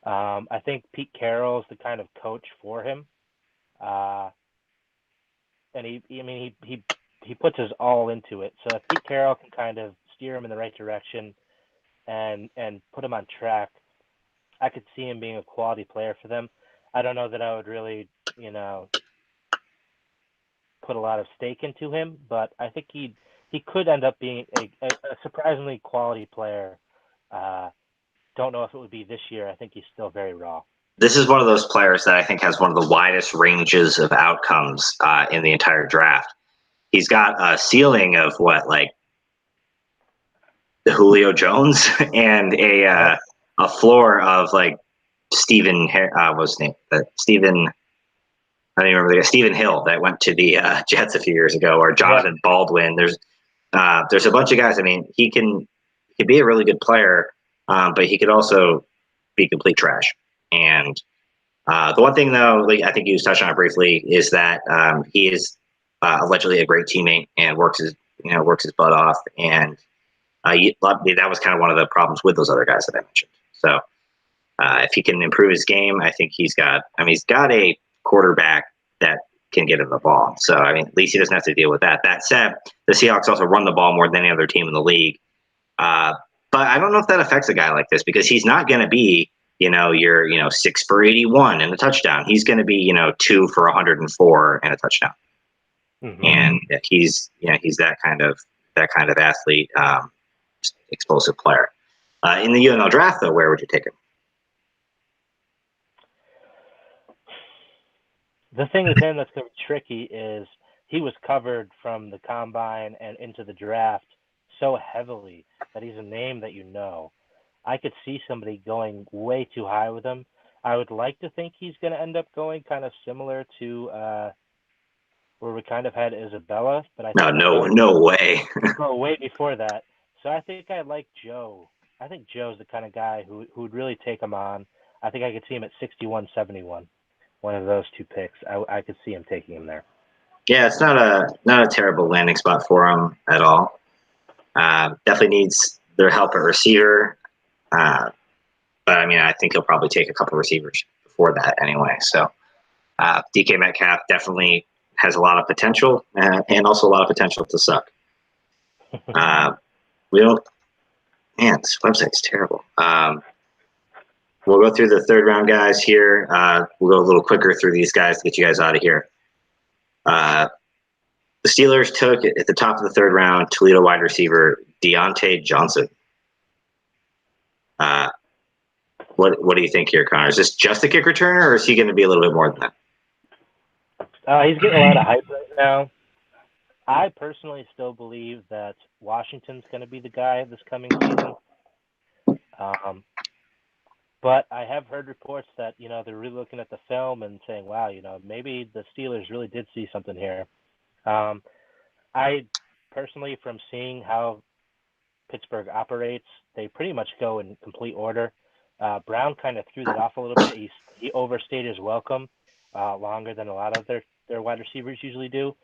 I think Pete Carroll is the kind of coach for him. And he puts his all into it. So if Pete Carroll can kind of steer him in the right direction and put him on track, I could see him being a quality player for them. I don't know that I would really, put a lot of stake into him, but I think he could end up being a surprisingly quality player. Don't know if it would be this year. I think he's still very raw. This is one of those players that I think has one of the widest ranges of outcomes in the entire draft. He's got a ceiling of what, like the Julio Jones, and a floor of like Stephen. What's his name? Stephen. I don't even remember the guy. Stephen Hill that went to the Jets a few years ago, or Jonathan Baldwin. There's a bunch of guys. I mean, he can be a really good player, but he could also be complete trash. And the one thing, though, like, I think you touched on it briefly, is that he is allegedly a great teammate and works his butt off. And that was kind of one of the problems with those other guys that I mentioned. So if he can improve his game, I think he's got a quarterback that can get him the ball. So, I mean, at least he doesn't have to deal with that. That said, the Seahawks also run the ball more than any other team in the league. But I don't know if that affects a guy like this, because he's not going to be, your 6 for 81 and a touchdown. He's going to be, 2 for 104 and a touchdown. Mm-hmm. And he's that kind of athlete, explosive player. In the UML draft, though, where would you take him? The thing with him that's going to be tricky is he was covered from the combine and into the draft so heavily that he's a name that you know. I could see somebody going way too high with him. I would like to think he's going to end up going kind of similar to where we kind of had Isabella, but I think no way. Go way before that. So I think I like Joe. I think Joe's the kind of guy who would really take him on. I think I could see him at 61, 71. One of those two picks. I could see him taking him there. Yeah, it's not a terrible landing spot for him at all. Definitely needs their help at receiver. But I mean, I think he'll probably take a couple receivers before that anyway. So DK Metcalf definitely has a lot of potential, and also a lot of potential to suck. This website's terrible. We'll go through the third round guys here. We'll go a little quicker through these guys to get you guys out of here. The Steelers took at the top of the third round Toledo wide receiver Deontay Johnson. What do you think here, Connor? Is this just a kick returner, or is he going to be a little bit more than that? He's getting a lot of hype right now. I personally still believe that Washington's going to be the guy this coming season. But I have heard reports that, they're really looking at the film and saying, wow, maybe the Steelers really did see something here. I personally, from seeing how Pittsburgh operates, they pretty much go in complete order. Brown kind of threw that off a little bit. He overstayed his welcome longer than a lot of their wide receivers usually do.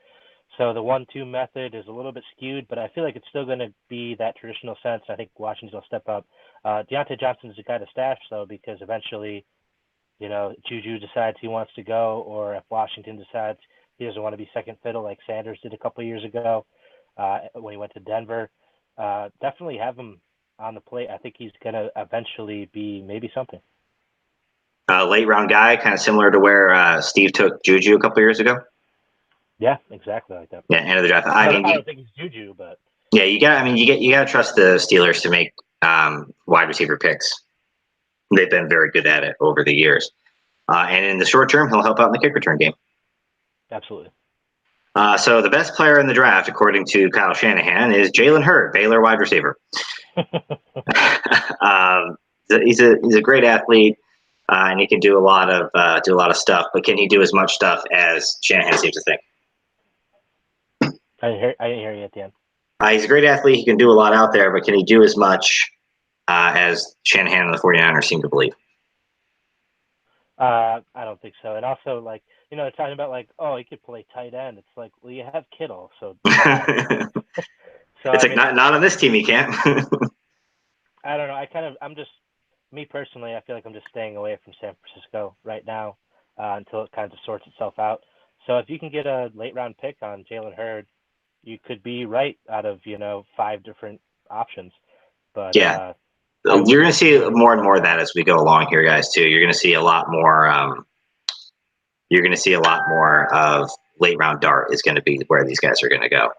So the 1-2 method is a little bit skewed, but I feel like it's still going to be that traditional sense. I think Washington will step up. Deontay Johnson is a guy to stash, though, because eventually, Juju decides he wants to go, or if Washington decides he doesn't want to be second fiddle like Sanders did a couple of years ago when he went to Denver, definitely have him on the plate. I think he's going to eventually be maybe something. Late round guy, kind of similar to where Steve took Juju a couple years ago. Yeah, exactly like that. Yeah, end of the draft. I don't think he's Juju, but yeah, you got to trust the Steelers to make wide receiver picks. They've been very good at it over the years. And in the short term, he'll help out in the kick return game. Absolutely. So the best player in the draft, according to Kyle Shanahan, is Jalen Hurd, Baylor wide receiver. He's a great athlete, and he can do a lot of stuff. But can he do as much stuff as Shanahan seems to think? I didn't hear you at the end. He's a great athlete. He can do a lot out there, but can he do as much as Shanahan and the 49ers seem to believe? I don't think so. And also, they're talking about he could play tight end. It's like, well, you have Kittle, so. It's not on this team. He can't. I don't know. Me personally, I feel like I'm just staying away from San Francisco right now until it kind of sorts itself out. So if you can get a late round pick on Jalen Hurd, you could be right out of 5 different options. But yeah. You're going to see more and more of that as we go along here, guys. Too. You're going to see a lot more. You're going to see a lot more of late round dart is going to be where these guys are going to go.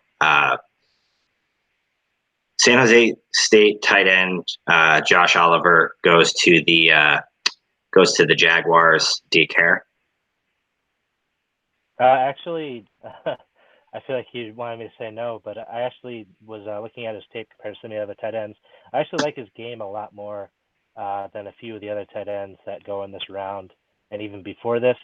San Jose State tight end Josh Oliver goes to the Jaguars. Do you care? Actually, I feel like he wanted me to say no, but I actually was looking at his tape compared to some of the other tight ends. I actually like his game a lot more than a few of the other tight ends that go in this round and even before this.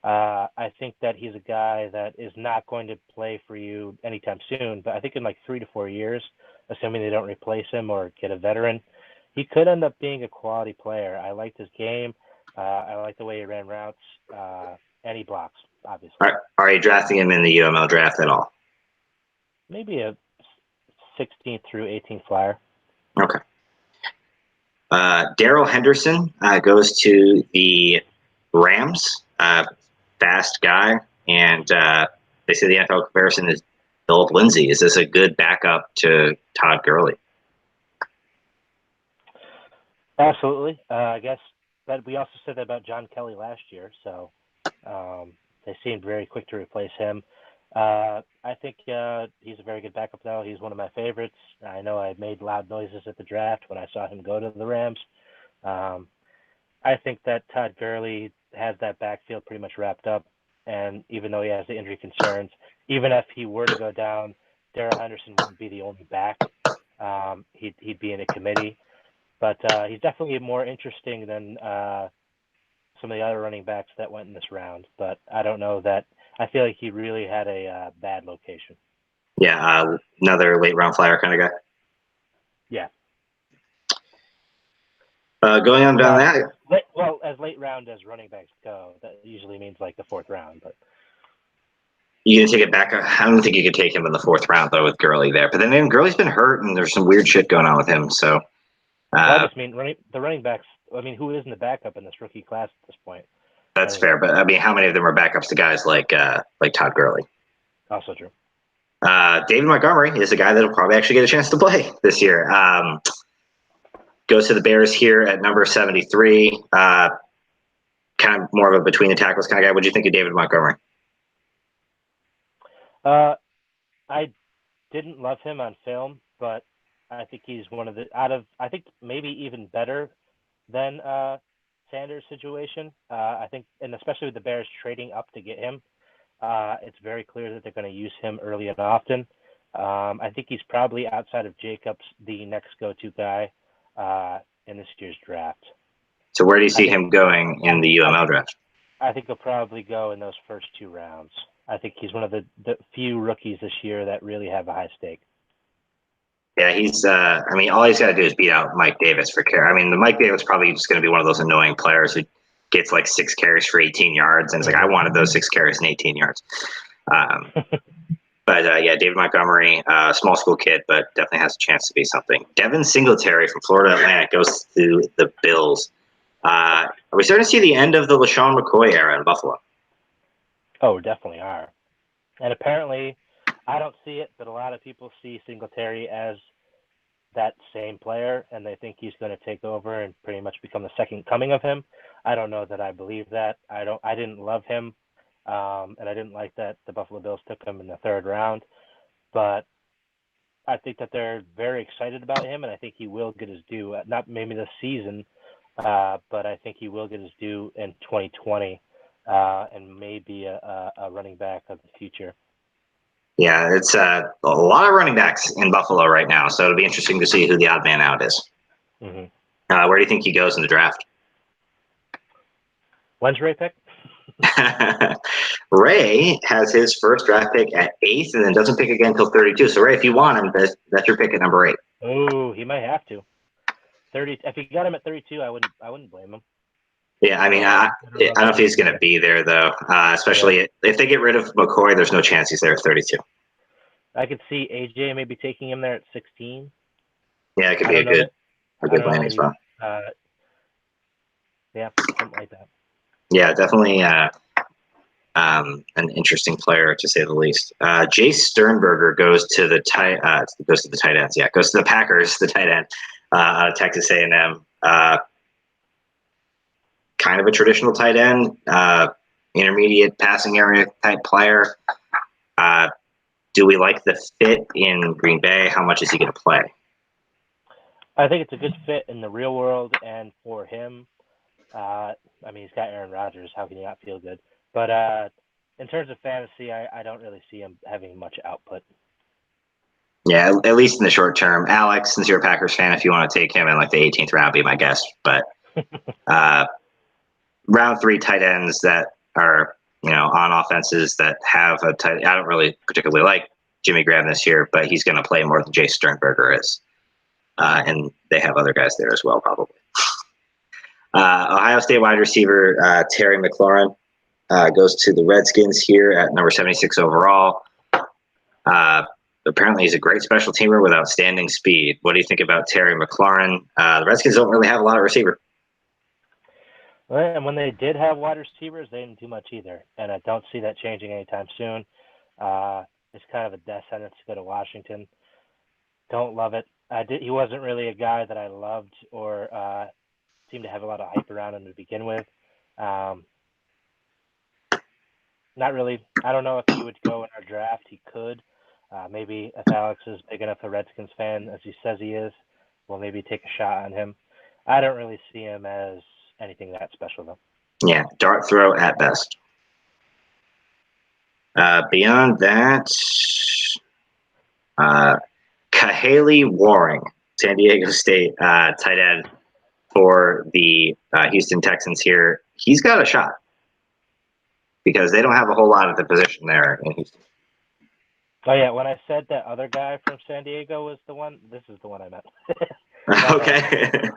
I think that he's a guy that is not going to play for you anytime soon, but I think in 3 to 4 years, assuming they don't replace him or get a veteran, he could end up being a quality player. I liked his game. I like the way he ran routes, and he blocks, obviously. Are you drafting him in the UML draft at all? Maybe a 16th through 18th flyer. Okay. Darrell Henderson goes to the Rams. Fast guy, and they say the NFL comparison is Philip Lindsay. Is this a good backup to Todd Gurley? Absolutely. I guess that we also said that about John Kelly last year, so they seemed very quick to replace him. I think he's a very good backup, though. He's one of my favorites. I know I made loud noises at the draft when I saw him go to the Rams. I think that Todd Gurley has that backfield pretty much wrapped up, and even though he has the injury concerns, even if he were to go down, Darrell Henderson wouldn't be the only back. He'd be in a committee, but he's definitely more interesting than some of the other running backs that went in this round. But I don't know that. I feel like he really had a bad location. Yeah, another late round flyer kind of guy. Yeah. Going on down that. As late round as running backs go, that usually means the 4th round. But you gonna take it back? I don't think you could take him in the 4th round though with Gurley there. But then Gurley's been hurt, and there's some weird shit going on with him. So. I just mean the running backs. I mean, who isn't the backup in this rookie class at this point? That's fair, but I mean, how many of them are backups to guys like Todd Gurley? Also true. David Montgomery is a guy that'll probably actually get a chance to play this year. Goes to the Bears here at number 73. Kind of more of a between the tackles kind of guy. What do you think of David Montgomery? I didn't love him on film, but I think he's one of I think maybe even better than Sanders' situation. I think, and especially with the Bears trading up to get him, it's very clear that they're going to use him early and often. I think he's probably, outside of Jacobs, the next go-to guy in this year's draft. So where do you see him going in the UML draft? I think he'll probably go in those first 2 rounds. I think he's one of the few rookies this year that really have a high stake. Yeah, he's. I mean, all he's got to do is beat out Mike Davis for carry. I mean, the Mike Davis probably just going to be one of those annoying players who gets 6 carries for 18 yards, and it's I wanted those 6 carries and 18 yards. But But yeah, David Montgomery, small school kid, but definitely has a chance to be something. Devin Singletary from Florida Atlantic goes to the Bills. Are we starting to see the end of the LaShawn McCoy era in Buffalo? Oh, definitely are. And apparently, I don't see it, but a lot of people see Singletary as that same player, and they think he's going to take over and pretty much become the second coming of him. I don't know that I believe that. I didn't love him, and I didn't like that the Buffalo Bills took him in the third round. But I think that they're very excited about him, and I think he will get his due. Not maybe this season, but I think he will get his due in 2020, and maybe a running back of the future. Yeah, it's a lot of running backs in Buffalo right now, so it'll be interesting to see who the odd man out is. Mm-hmm. Where do you think he goes in the draft? When's Ray pick? Ray has his first draft pick at 8th and then doesn't pick again until 32. So, Ray, if you want him, that's your pick at number 8. Oh, he might have to. 30. If he got him at 32, I wouldn't blame him. Yeah, I mean, I don't know if he's going to be there, though, especially if they get rid of McCoy, there's no chance he's there at 32. I could see AJ maybe taking him there at 16. Yeah, it could be a good landing spot. Yeah, something like that. Yeah, definitely an interesting player to say the least. Jace Sternberger goes to the tight ends. Yeah, goes to the Packers, the tight end out of Texas A&M. Kind of a traditional tight end, intermediate passing area type player. Do we like the fit in Green Bay? How much is he going to play? I think it's a good fit in the real world and for him. I mean, he's got Aaron Rodgers. How can you not feel good? But in terms of fantasy, I don't really see him having much output. Yeah, at least in the short term. Alex, since you're a Packers fan, if you want to take him in like the 18th round, be my guest. But round 3 tight ends that are, on offenses that have a tight. I don't really particularly like Jimmy Graham this year, but he's going to play more than Jace Sternberger is. And they have other guys there as well, probably. Ohio State wide receiver Terry McLaurin goes to the Redskins here at number 76 overall. Apparently, he's a great special teamer with outstanding speed. What do you think about Terry McLaurin? The Redskins don't really have a lot of receiver. Well, and when they did have wide receivers, they didn't do much either. And I don't see that changing anytime soon. It's kind of a death sentence to go to Washington. Don't love it. He wasn't really a guy that I loved or seemed to have a lot of hype around him to begin with. Not really. I don't know if he would go in our draft. He could. Maybe if Alex is big enough a Redskins fan as he says he is, we'll maybe take a shot on him. I don't really see him as anything that special, though. Yeah, dart throw at best. Beyond that, Kahale Warring, San Diego State tight end for the Houston Texans here. He's got a shot because they don't have a whole lot at the position there in Houston. Oh, yeah. When I said that other guy from San Diego was the one, this is the one I meant. Okay.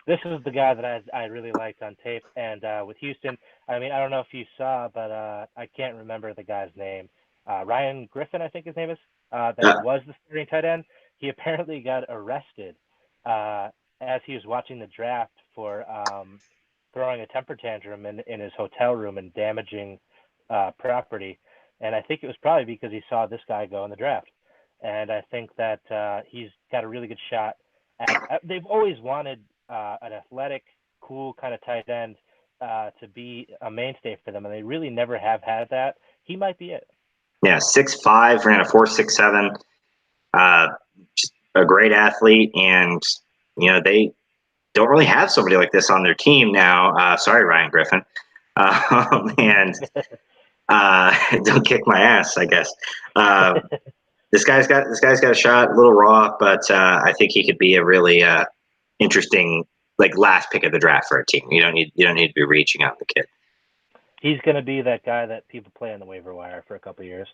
This is the guy that I really liked on tape. And with Houston, I mean, I don't know if you saw, but I can't remember the guy's name. Ryan Griffin, I think his name is, that was the starting tight end. He apparently got arrested as he was watching the draft for throwing a temper tantrum in his hotel room and damaging property. And I think it was probably because he saw this guy go in the draft. And I think that he's got a really good shot. They've always wanted an athletic, cool kind of tight end to be a mainstay for them, and they really never have had that. He might be it. Yeah, 6'5", ran a 4.67. Just a great athlete, and they don't really have somebody like this on their team now. Sorry, Ryan Griffin, and don't kick my ass, I guess. This guy's got a shot, a little raw, but I think he could be a really interesting, like, last pick of the draft for a team. You don't need to be reaching out the kid. He's going to be that guy that people play on the waiver wire for a couple of years.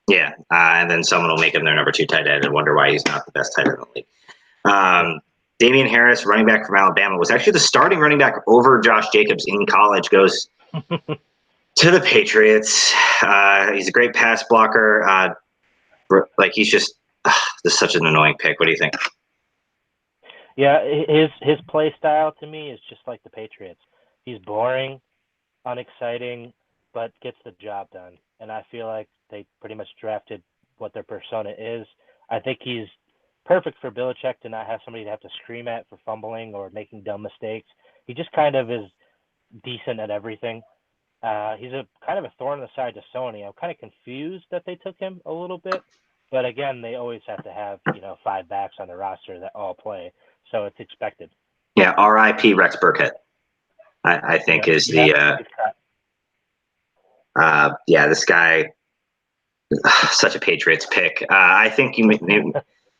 Yeah, and then someone will make him their number 2 tight end and wonder why he's not the best tight end in the league. Damian Harris, running back from Alabama, was actually the starting running back over Josh Jacobs in college, goes to the Patriots. He's a great pass blocker. Like he's just this is such an annoying pick. What do you think? Yeah, his play style to me is just like the Patriots. He's boring, unexciting, but gets the job done. And I feel like they pretty much drafted what their persona is. I think he's perfect for Belichick to not have somebody to have to scream at for fumbling or making dumb mistakes. He just kind of is decent at everything. He's a kind of a thorn in the side to Sony. I'm kind of confused that they took him a little bit, but again, they always have to have 5 backs on the roster that all play, so it's expected. Yeah, R.I.P. Rex Burkhead. I think Yeah, is yeah, the yeah, this guy such a Patriots pick. I think you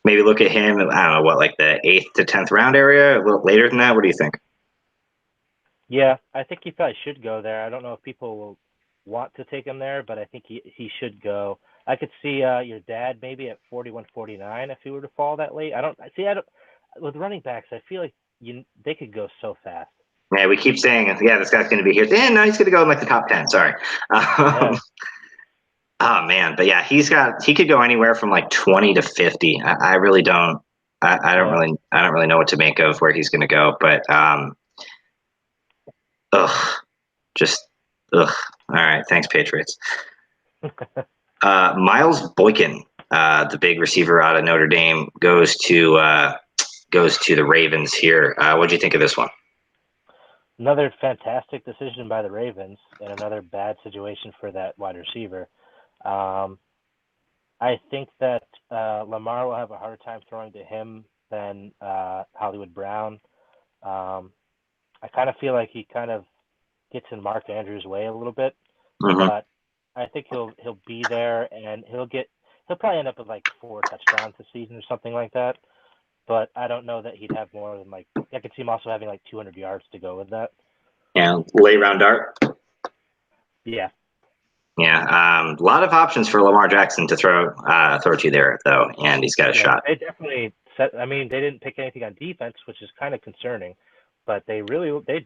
maybe look at him. I don't know what, like the 8th to 10th round area, a little later than that. What do you think? yeah. I think he probably should go there. I don't know if people will want to take him there, but I think he should go. I could see your dad maybe at 41, 49 if he were to fall that late. I don't see. I don't with running backs. I feel like they could go so fast. Yeah, we keep saying, yeah, this guy's going to be here. Yeah, no, he's going to go in like the top 10. Sorry. Yeah. Oh man, but yeah, he could go anywhere from like 20 to 50. I really don't. Yeah. I don't really know what to make of where he's going to go. But ugh, just ugh. All right, thanks, Patriots. Miles Boykin, the big receiver out of Notre Dame, goes to the Ravens here. What do you think of this one? Another fantastic decision by the Ravens and another bad situation for that wide receiver. Um, I think that Lamar will have a harder time throwing to him than Hollywood Brown. Um, I kind of feel like he kind of gets in Mark Andrews' way a little bit, Mm-hmm. but I think he'll be there and he'll probably end up with like 4 touchdowns this season or something like that. But I don't know that he'd have more than like I could see him also having like 200 yards to go with that. Yeah, late round dart. Yeah. Yeah, a lot of options for Lamar Jackson to throw to there though, and he's got a Yeah, shot. they definitely set. I mean, they didn't pick anything on defense, which is kind of concerning, but they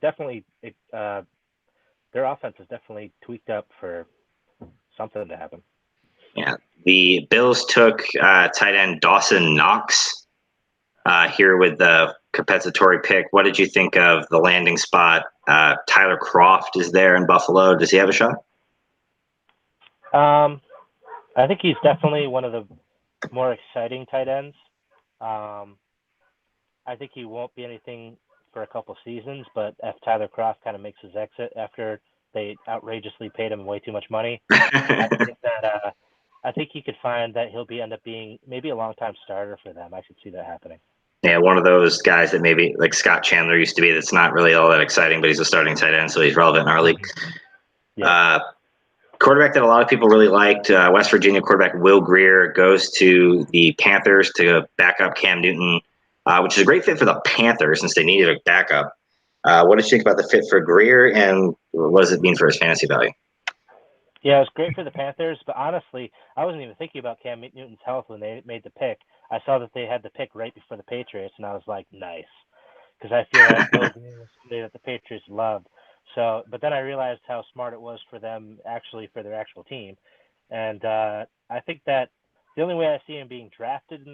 definitely, their offense is definitely tweaked up for something to happen. Yeah, the Bills took tight end Dawson Knox here with the compensatory pick. What did you think of the landing spot? Tyler Croft is there in Buffalo. Does he have a shot? Um, I think he's definitely one of the more exciting tight ends. Um, I think he won't be anything for a couple seasons, but if Tyler Croft kind of makes his exit after they outrageously paid him way too much money, I think that I think he could find that end up being maybe a long time starter for them. I could see that happening. Yeah, one of those guys that maybe like Scott Chandler used to be. That's not really all that exciting, but he's a starting tight end, so he's relevant in our league. Yeah. Uh, Quarterback that a lot of people really liked, West Virginia quarterback Will Grier goes to the Panthers to back up Cam Newton, which is a great fit for the Panthers since they needed a backup. What did you think about the fit for Grier, and what does it mean for his fantasy value? Yeah, it was great for the Panthers, but honestly, I wasn't even thinking about Cam Newton's health when they made the pick. I saw that they had the pick right before the Patriots, and I was like, nice, because I feel like Will Grier was somebody that the Patriots loved. So, but then I realized how smart it was for them actually for their actual team, and I think that the only way I see him being drafted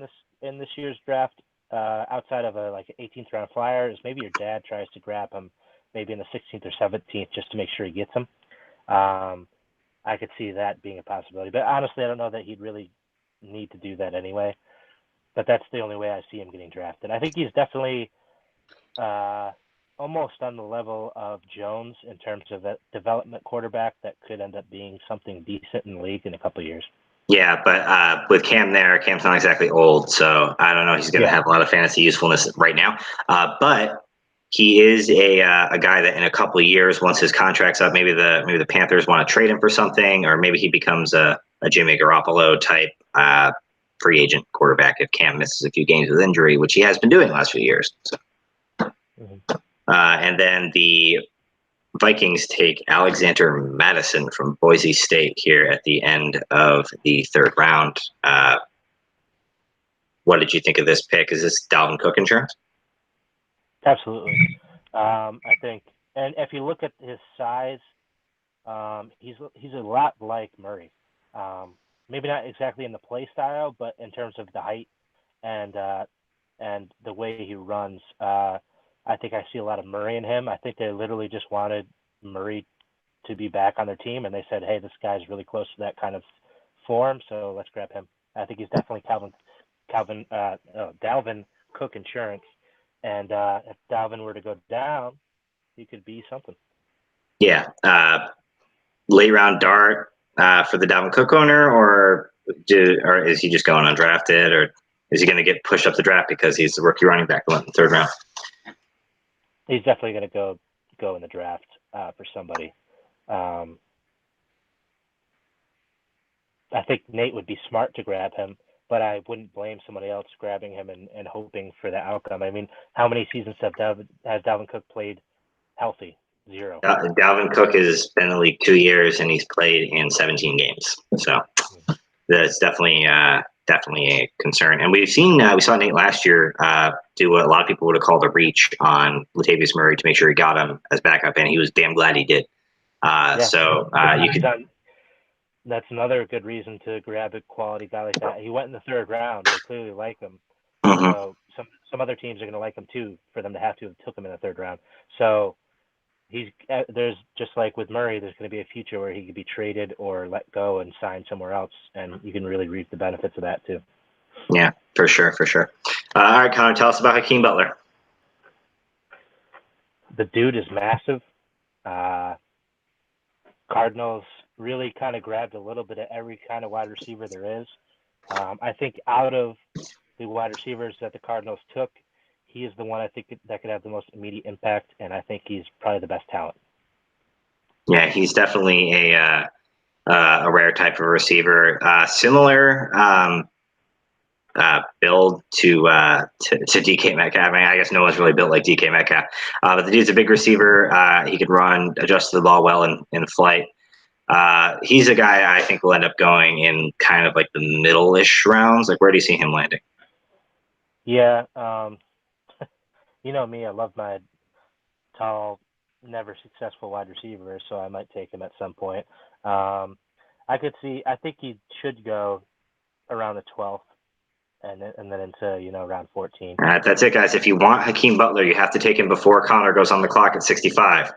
in this year's draft, outside of a like 18th round flyer, is maybe your dad tries to grab him, maybe in the 16th or 17th, just to make sure he gets him. Um, I could see that being a possibility. But honestly, I don't know that he'd really need to do that anyway. But that's the only way I see him getting drafted. I think he's definitely uh, almost on the level of Jones in terms of a development quarterback that could end up being something decent in the league in a couple of years. Yeah, but with Cam there, Cam's not exactly old, so I don't know. He's going to Yeah. have a lot of fantasy usefulness right now. But he is a guy that in a couple of years, once his contract's up, maybe the Panthers want to trade him for something, or maybe he becomes a Jimmy Garoppolo type free agent quarterback if Cam misses a few games with injury, which he has been doing the last few years. So. Mm-hmm. And then the Vikings take Alexander Madison from Boise State here at the end of the third round. What did you think of this pick? Is this Dalvin Cook insurance? Absolutely. I think, and if you look at his size, he's a lot like Murray. maybe not exactly in the play style, but in terms of the height and the way he runs. I think I see a lot of Murray in him. I think they literally just wanted Murray to be back on their team, and they said, "Hey, this guy's really close to that kind of form, so let's grab him." I think he's definitely Dalvin Cook insurance, and if Dalvin were to go down, he could be something. Yeah. Late round dart for the Dalvin Cook owner, or is he just going undrafted, or is he going to get pushed up the draft because he's the rookie running back in the third round? He's definitely going to go in the draft for somebody. I think Nate would be smart to grab him, but I wouldn't blame somebody else grabbing him and hoping for the outcome. I mean, how many seasons has Dalvin Cook played healthy? 0. Dalvin Cook has been in the league 2 years, and he's played in 17 games. So that's definitely a concern. And we saw Nate last year do what a lot of people would have called a reach on Latavius Murray to make sure he got him as backup, and he was damn glad he did. So you could. That's another good reason to grab a quality guy like that. He went in the third round. They clearly like him. Mm-hmm. So some other teams are going to like him too for them to have took him in the third round. So there's just like with Murray, there's going to be a future where he could be traded or let go and sign somewhere else, and you can really reap the benefits of that too. Yeah, for sure. All right, Connor, tell us about Hakeem Butler. The dude is massive. Cardinals really kind of grabbed a little bit of every kind of wide receiver there is. I think out of the wide receivers that the Cardinals took, he is the one I think that could have the most immediate impact, and I think he's probably the best talent. Yeah, he's definitely a rare type of receiver. Similar build to DK Metcalf. I mean, I guess no one's really built like DK Metcalf, but the dude's a big receiver. He could run, adjust the ball well in flight. He's a guy I think will end up going in kind of like the middle-ish rounds. Like, where do you see him landing? Yeah, you know me, I love my tall, never successful wide receivers, so I might take him at some point. I think he should go around the 12th and then into, round 14. All right, that's it, guys. If you want Hakeem Butler, you have to take him before Connor goes on the clock at 65.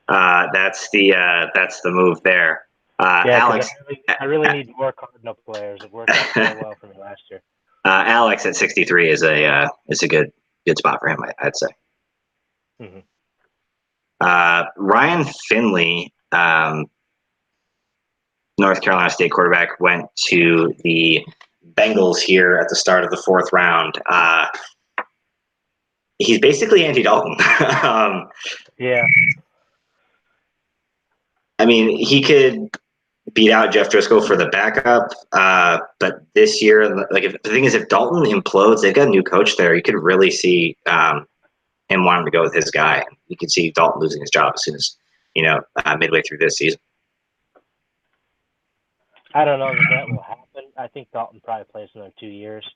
That's the move there. Alex, I really need more Cardinal players. It worked out so well for me last year. Alex at 63 is a good spot for him, I'd say. Mm-hmm. Ryan Finley, North Carolina State quarterback, went to the Bengals here at the start of the fourth round. He's basically Andy Dalton. Yeah. I mean, he could beat out Jeff Driscoll for the backup, but this year, the thing is, if Dalton implodes, they've got a new coach there. You could really see him wanting to go with his guy. You could see Dalton losing his job as soon as midway through this season. I don't know that will happen. I think Dalton probably plays another 2 years.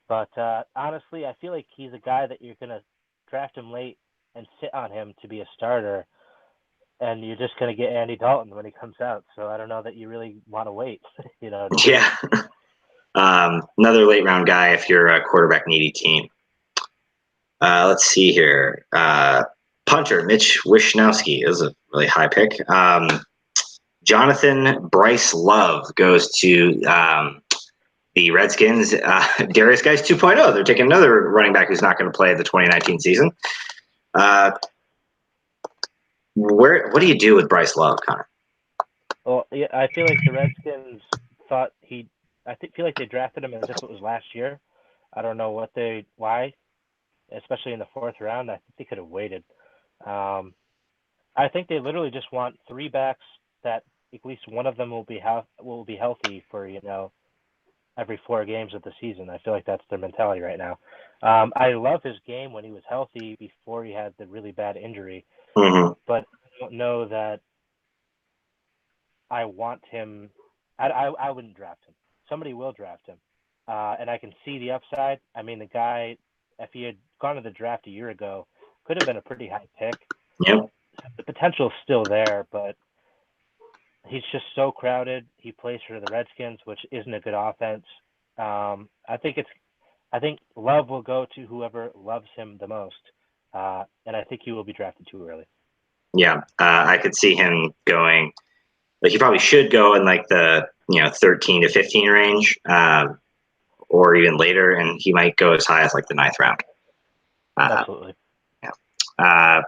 But honestly, I feel like he's a guy that you're going to draft him late and sit on him to be a starter, and you're just going to get Andy Dalton when he comes out. So I don't know that you really want to wait. Yeah. Another late round guy if you're a quarterback needy team. Let's see here. Punter, Mitch Wishnowsky is a really high pick. Jonathan Bryce Love goes to the Redskins. Darius Guice 2.0. They're taking another running back who's not going to play the 2019 season. What do you do with Bryce Love, Connor? Well, yeah, I feel like the Redskins thought feel like they drafted him as if it was last year. I don't know why, especially in the fourth round. I think they could have waited. I think they literally just want 3 backs that at least one of them will be healthy for every 4 games of the season. I feel like that's their mentality right now. I love his game when he was healthy before he had the really bad injury, but I don't know that I want him. I wouldn't draft him. Somebody will draft him, and I can see the upside. I mean, the guy, if he had gone to the draft a year ago, could have been a pretty high pick. Yep. The potential is still there, but he's just so crowded. He plays for the Redskins, which isn't a good offense. I think Love will go to whoever loves him the most, and I think he will be drafted too early. Yeah, I could see him going. Like he probably should go in like the 13 to 15 range, or even later, and he might go as high as like the ninth round. Absolutely. Yeah.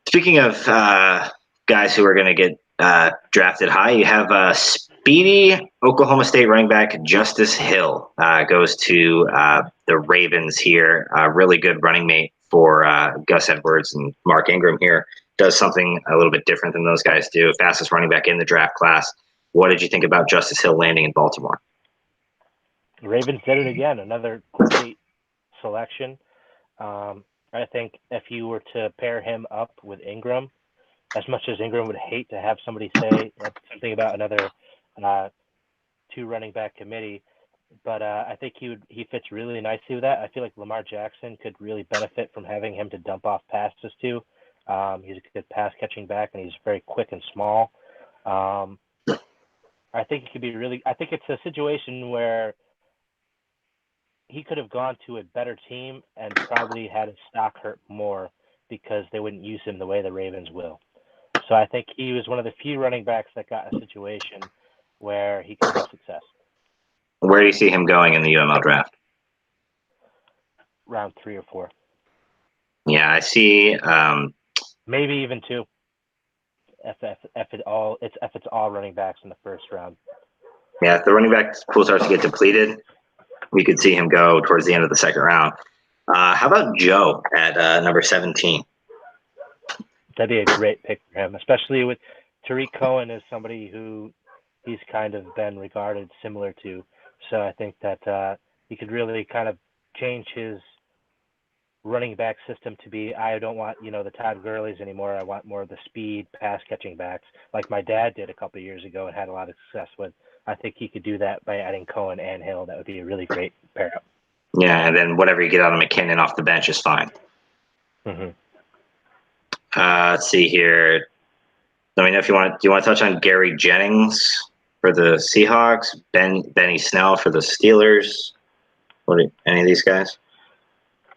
Speaking of guys who are going to get drafted high, you have speedy Oklahoma State running back Justice Hill goes to the Ravens here. Really good running mate for Gus Edwards and Mark Ingram here. Does something a little bit different than those guys do. Fastest running back in the draft class. What did you think about Justice Hill landing in Baltimore? The Ravens did it again. Another great selection. I think if you were to pair him up with Ingram, as much as Ingram would hate to have somebody say something about another two running back committee, but I think he fits really nicely with that. I feel like Lamar Jackson could really benefit from having him to dump off passes to. He's a good pass catching back, and he's very quick and small. I think it could be really. I think it's a situation where he could have gone to a better team and probably had his stock hurt more because they wouldn't use him the way the Ravens will. So I think he was one of the few running backs that got a situation where he could have success. Where do you see him going in the UML draft? Round 3 or 4. Yeah, I see. Maybe even 2. If it's all running backs in the first round. Yeah, if the running back pool starts to get depleted, we could see him go towards the end of the second round. How about Joe at number 17? That'd be a great pick for him, especially with Tariq Cohen as somebody who he's kind of been regarded similar to. So I think that he could really kind of change his running back system to be, I don't want, the Todd Gurley's anymore. I want more of the speed pass catching backs like my dad did a couple of years ago and had a lot of success with. I think he could do that by adding Cohen and Hill. That would be a really great pair up. Yeah, and then whatever you get out of McKinnon off the bench is fine. Mm-hmm. Let's see here. Let me know if you want. Do you want to touch on Gary Jennings for the Seahawks? Benny Snell for the Steelers? Any of these guys?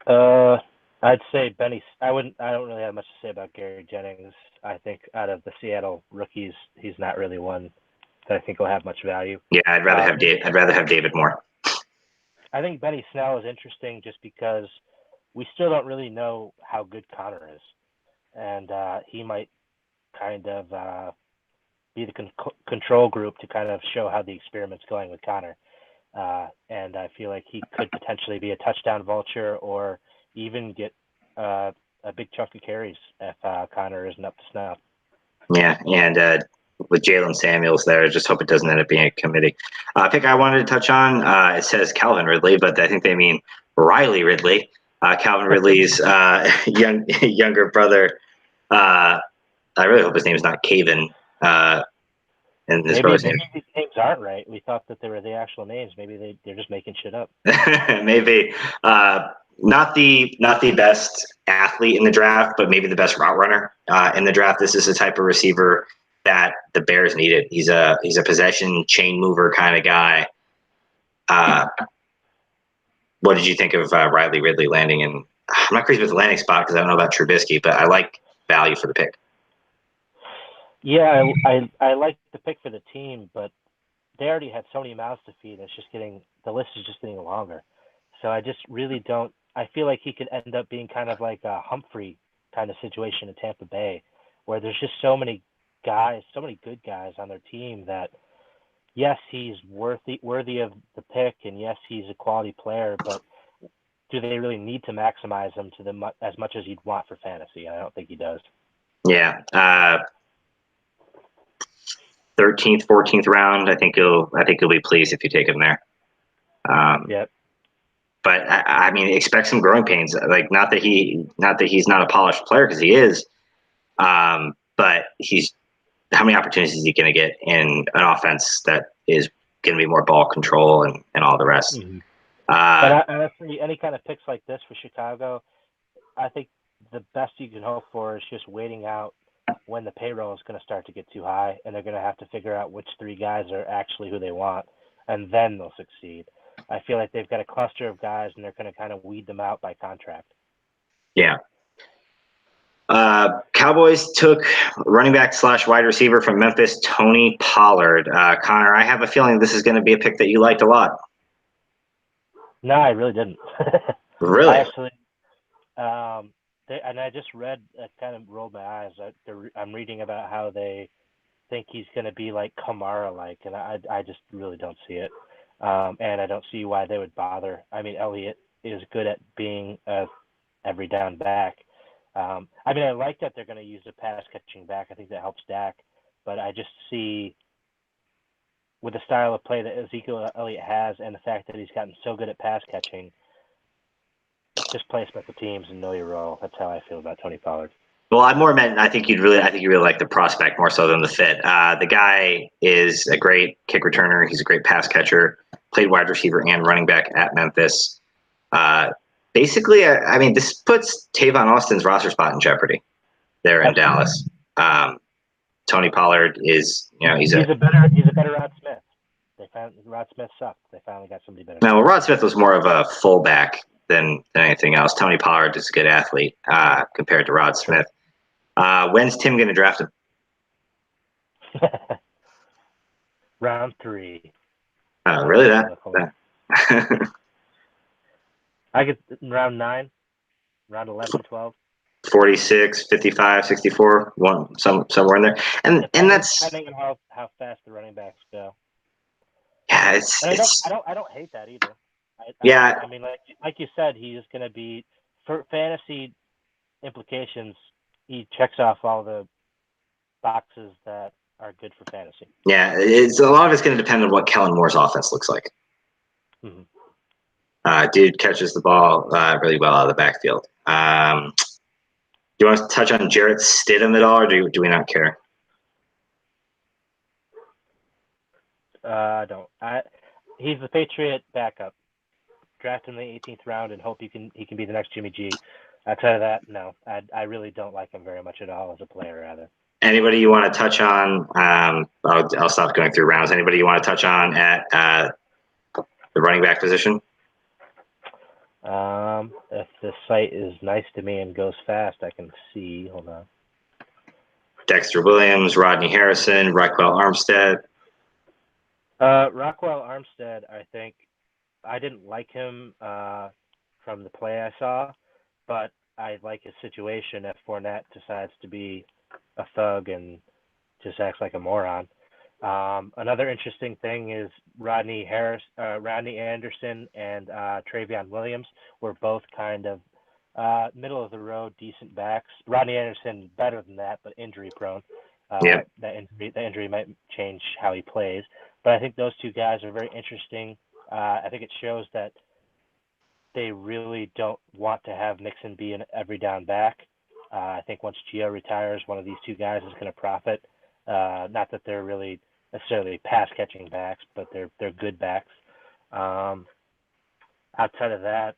I'd say Benny. I don't really have much to say about Gary Jennings. I think out of the Seattle rookies, he's not really one that I think will have much value. Yeah, I'd rather have David Moore. I think Benny Snell is interesting just because we still don't really know how good Connor is, and he might kind of be the control group to kind of show how the experiment's going with Connor. And I feel like he could potentially be a touchdown vulture or even get a big chunk of carries if Connor isn't up to snuff. Yeah, and with Jalen Samuels there, I just hope it doesn't end up being a committee. Pick I wanted to touch on, it says Calvin Ridley, but I think they mean Riley Ridley. Calvin Ridley's younger brother. I really hope his name's not Caven. And his brother's name. Maybe these names aren't right. We thought that they were the actual names. Maybe they're just making shit up. Maybe not the best athlete in the draft, but maybe the best route runner in the draft. This is the type of receiver that the Bears needed. He's a possession chain mover kind of guy. What did you think of Riley Ridley landing in? I'm not crazy with the landing spot because I don't know about Trubisky, but I like value for the pick. Yeah, I like the pick for the team, but they already had so many mouths to feed. The list is just getting longer. So I just really don't. I feel like he could end up being kind of like a Humphrey kind of situation in Tampa Bay, where there's just so many guys, so many good guys on their team that, yes, he's worthy of the pick, and yes, he's a quality player, but do they really need to maximize him to as much as you'd want for fantasy? I don't think he does. Yeah. 13th, 14th round. I think you'll be pleased if you take him there. Yep. But I mean, expect some growing pains. Like not that he's not a polished player because he is, but how many opportunities is he going to get in an offense that is going to be more ball control and all the rest? Mm-hmm. But honestly, any kind of picks like this for Chicago, I think the best you can hope for is just waiting out when the payroll is going to start to get too high, and they're going to have to figure out which 3 guys are actually who they want, and then they'll succeed. I feel like they've got a cluster of guys, and they're going to kind of weed them out by contract. Yeah. Cowboys took running back / wide receiver from Memphis, Tony Pollard. Connor, I have a feeling this is going to be a pick that you liked a lot. No, I really didn't. Really? I actually, and I just read, kind of rolled my eyes. I'm reading about how they think he's going to be like Kamara-like, and I just really don't see it. And I don't see why they would bother. I mean, Elliott is good at being a every down back. I mean, I like that they're going to use a pass catching back. I think that helps Dak, but I just see with the style of play that Ezekiel Elliott has and the fact that he's gotten so good at pass catching, just play special teams and know your role. That's how I feel about Tony Pollard. Well, I more meant I think you really like the prospect more so than the fit. The guy is a great kick returner. He's a great pass catcher. Played wide receiver and running back at Memphis. Basically, I mean, this puts Tavon Austin's roster spot in jeopardy there in Dallas. Tony Pollard is, he's a better Rod Smith. Rod Smith sucked. They finally got somebody better. No, Rod Smith was more of a fullback than anything else. Tony Pollard is a good athlete compared to Rod Smith. When's Tim going to draft him? Round 3. Really? That? I get round 9, round 11, 12. 46, 55, 64, somewhere in there. And that's depending on how fast the running backs go. Yeah, I don't hate that either. I mean, like you said, he is going to be, for fantasy implications, he checks off all the boxes that are good for fantasy. Yeah, a lot of it's going to depend on what Kellen Moore's offense looks like. Mm-hmm. Dude catches the ball really well out of the backfield. Do you want to touch on Jarrett Stidham at all, or do we not care? I don't. He's the Patriot backup. Draft him in the 18th round and hope he can be the next Jimmy G. Outside of that, no. I really don't like him very much at all as a player, rather. Anybody you want to touch on? I'll stop going through rounds. Anybody you want to touch on at the running back position? If the site is nice to me and goes fast, I can see. Hold on. Dexter Williams, Rodney Harrison, Rockwell Armstead. Rockwell Armstead, I think I didn't like him from the play I saw, but I like his situation if Fournette decides to be a thug and just acts like a moron. Another interesting thing is Rodney Anderson and Travion Williams were both kind of middle of the road, decent backs. Rodney Anderson better than that, but injury prone. Yep. The injury might change how he plays. But I think those two guys are very interesting. I think it shows that they really don't want to have Mixon be an every down back. I think once Gio retires, one of these two guys is going to profit. Not that they're really necessarily pass catching backs, but they're good backs. Outside of that,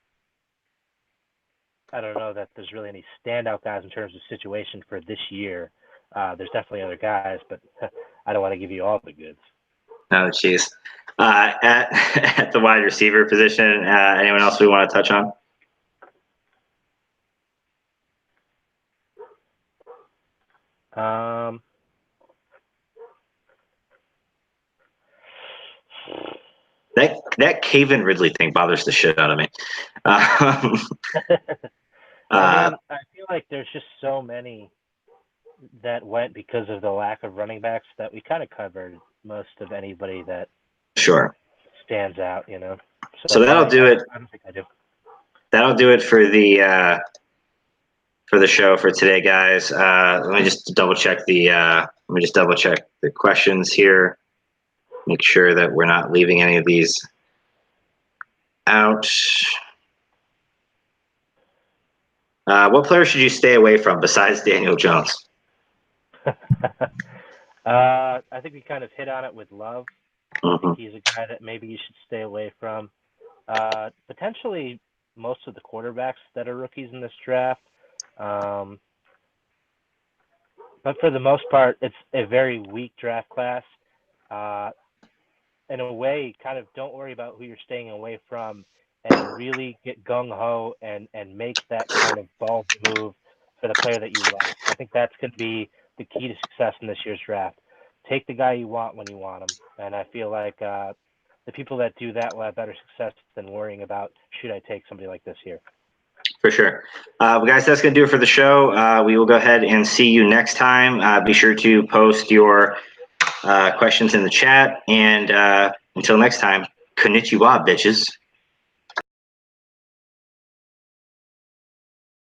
I don't know that there's really any standout guys in terms of situation for this year. There's definitely other guys, but I don't want to give you all the goods. Oh, jeez. At the wide receiver position, anyone else we want to touch on? That Caven Ridley thing bothers the shit out of me. I feel like there's just so many that went because of the lack of running backs that we kind of covered most of anybody that stands out, So that'll do it. I don't think I do. That'll do it for the show for today, guys. Let me just double check the questions here. Make sure that we're not leaving any of these out. What player should you stay away from besides Daniel Jones? I think we kind of hit on it with Love. Mm-hmm. I think he's a guy that maybe you should stay away from. Potentially most of the quarterbacks that are rookies in this draft. But for the most part, it's a very weak draft class. In a way, kind of don't worry about who you're staying away from, and really get gung ho and make that kind of ball move for the player that you like. I think that's going to be the key to success in this year's draft. Take the guy you want when you want him, and I feel like the people that do that will have better success than worrying about should I take somebody like this here. For sure. Well, guys, that's going to do it for the show. We will go ahead and see you next time. Be sure to post your questions in the chat. And until next time, konnichiwa, bitches.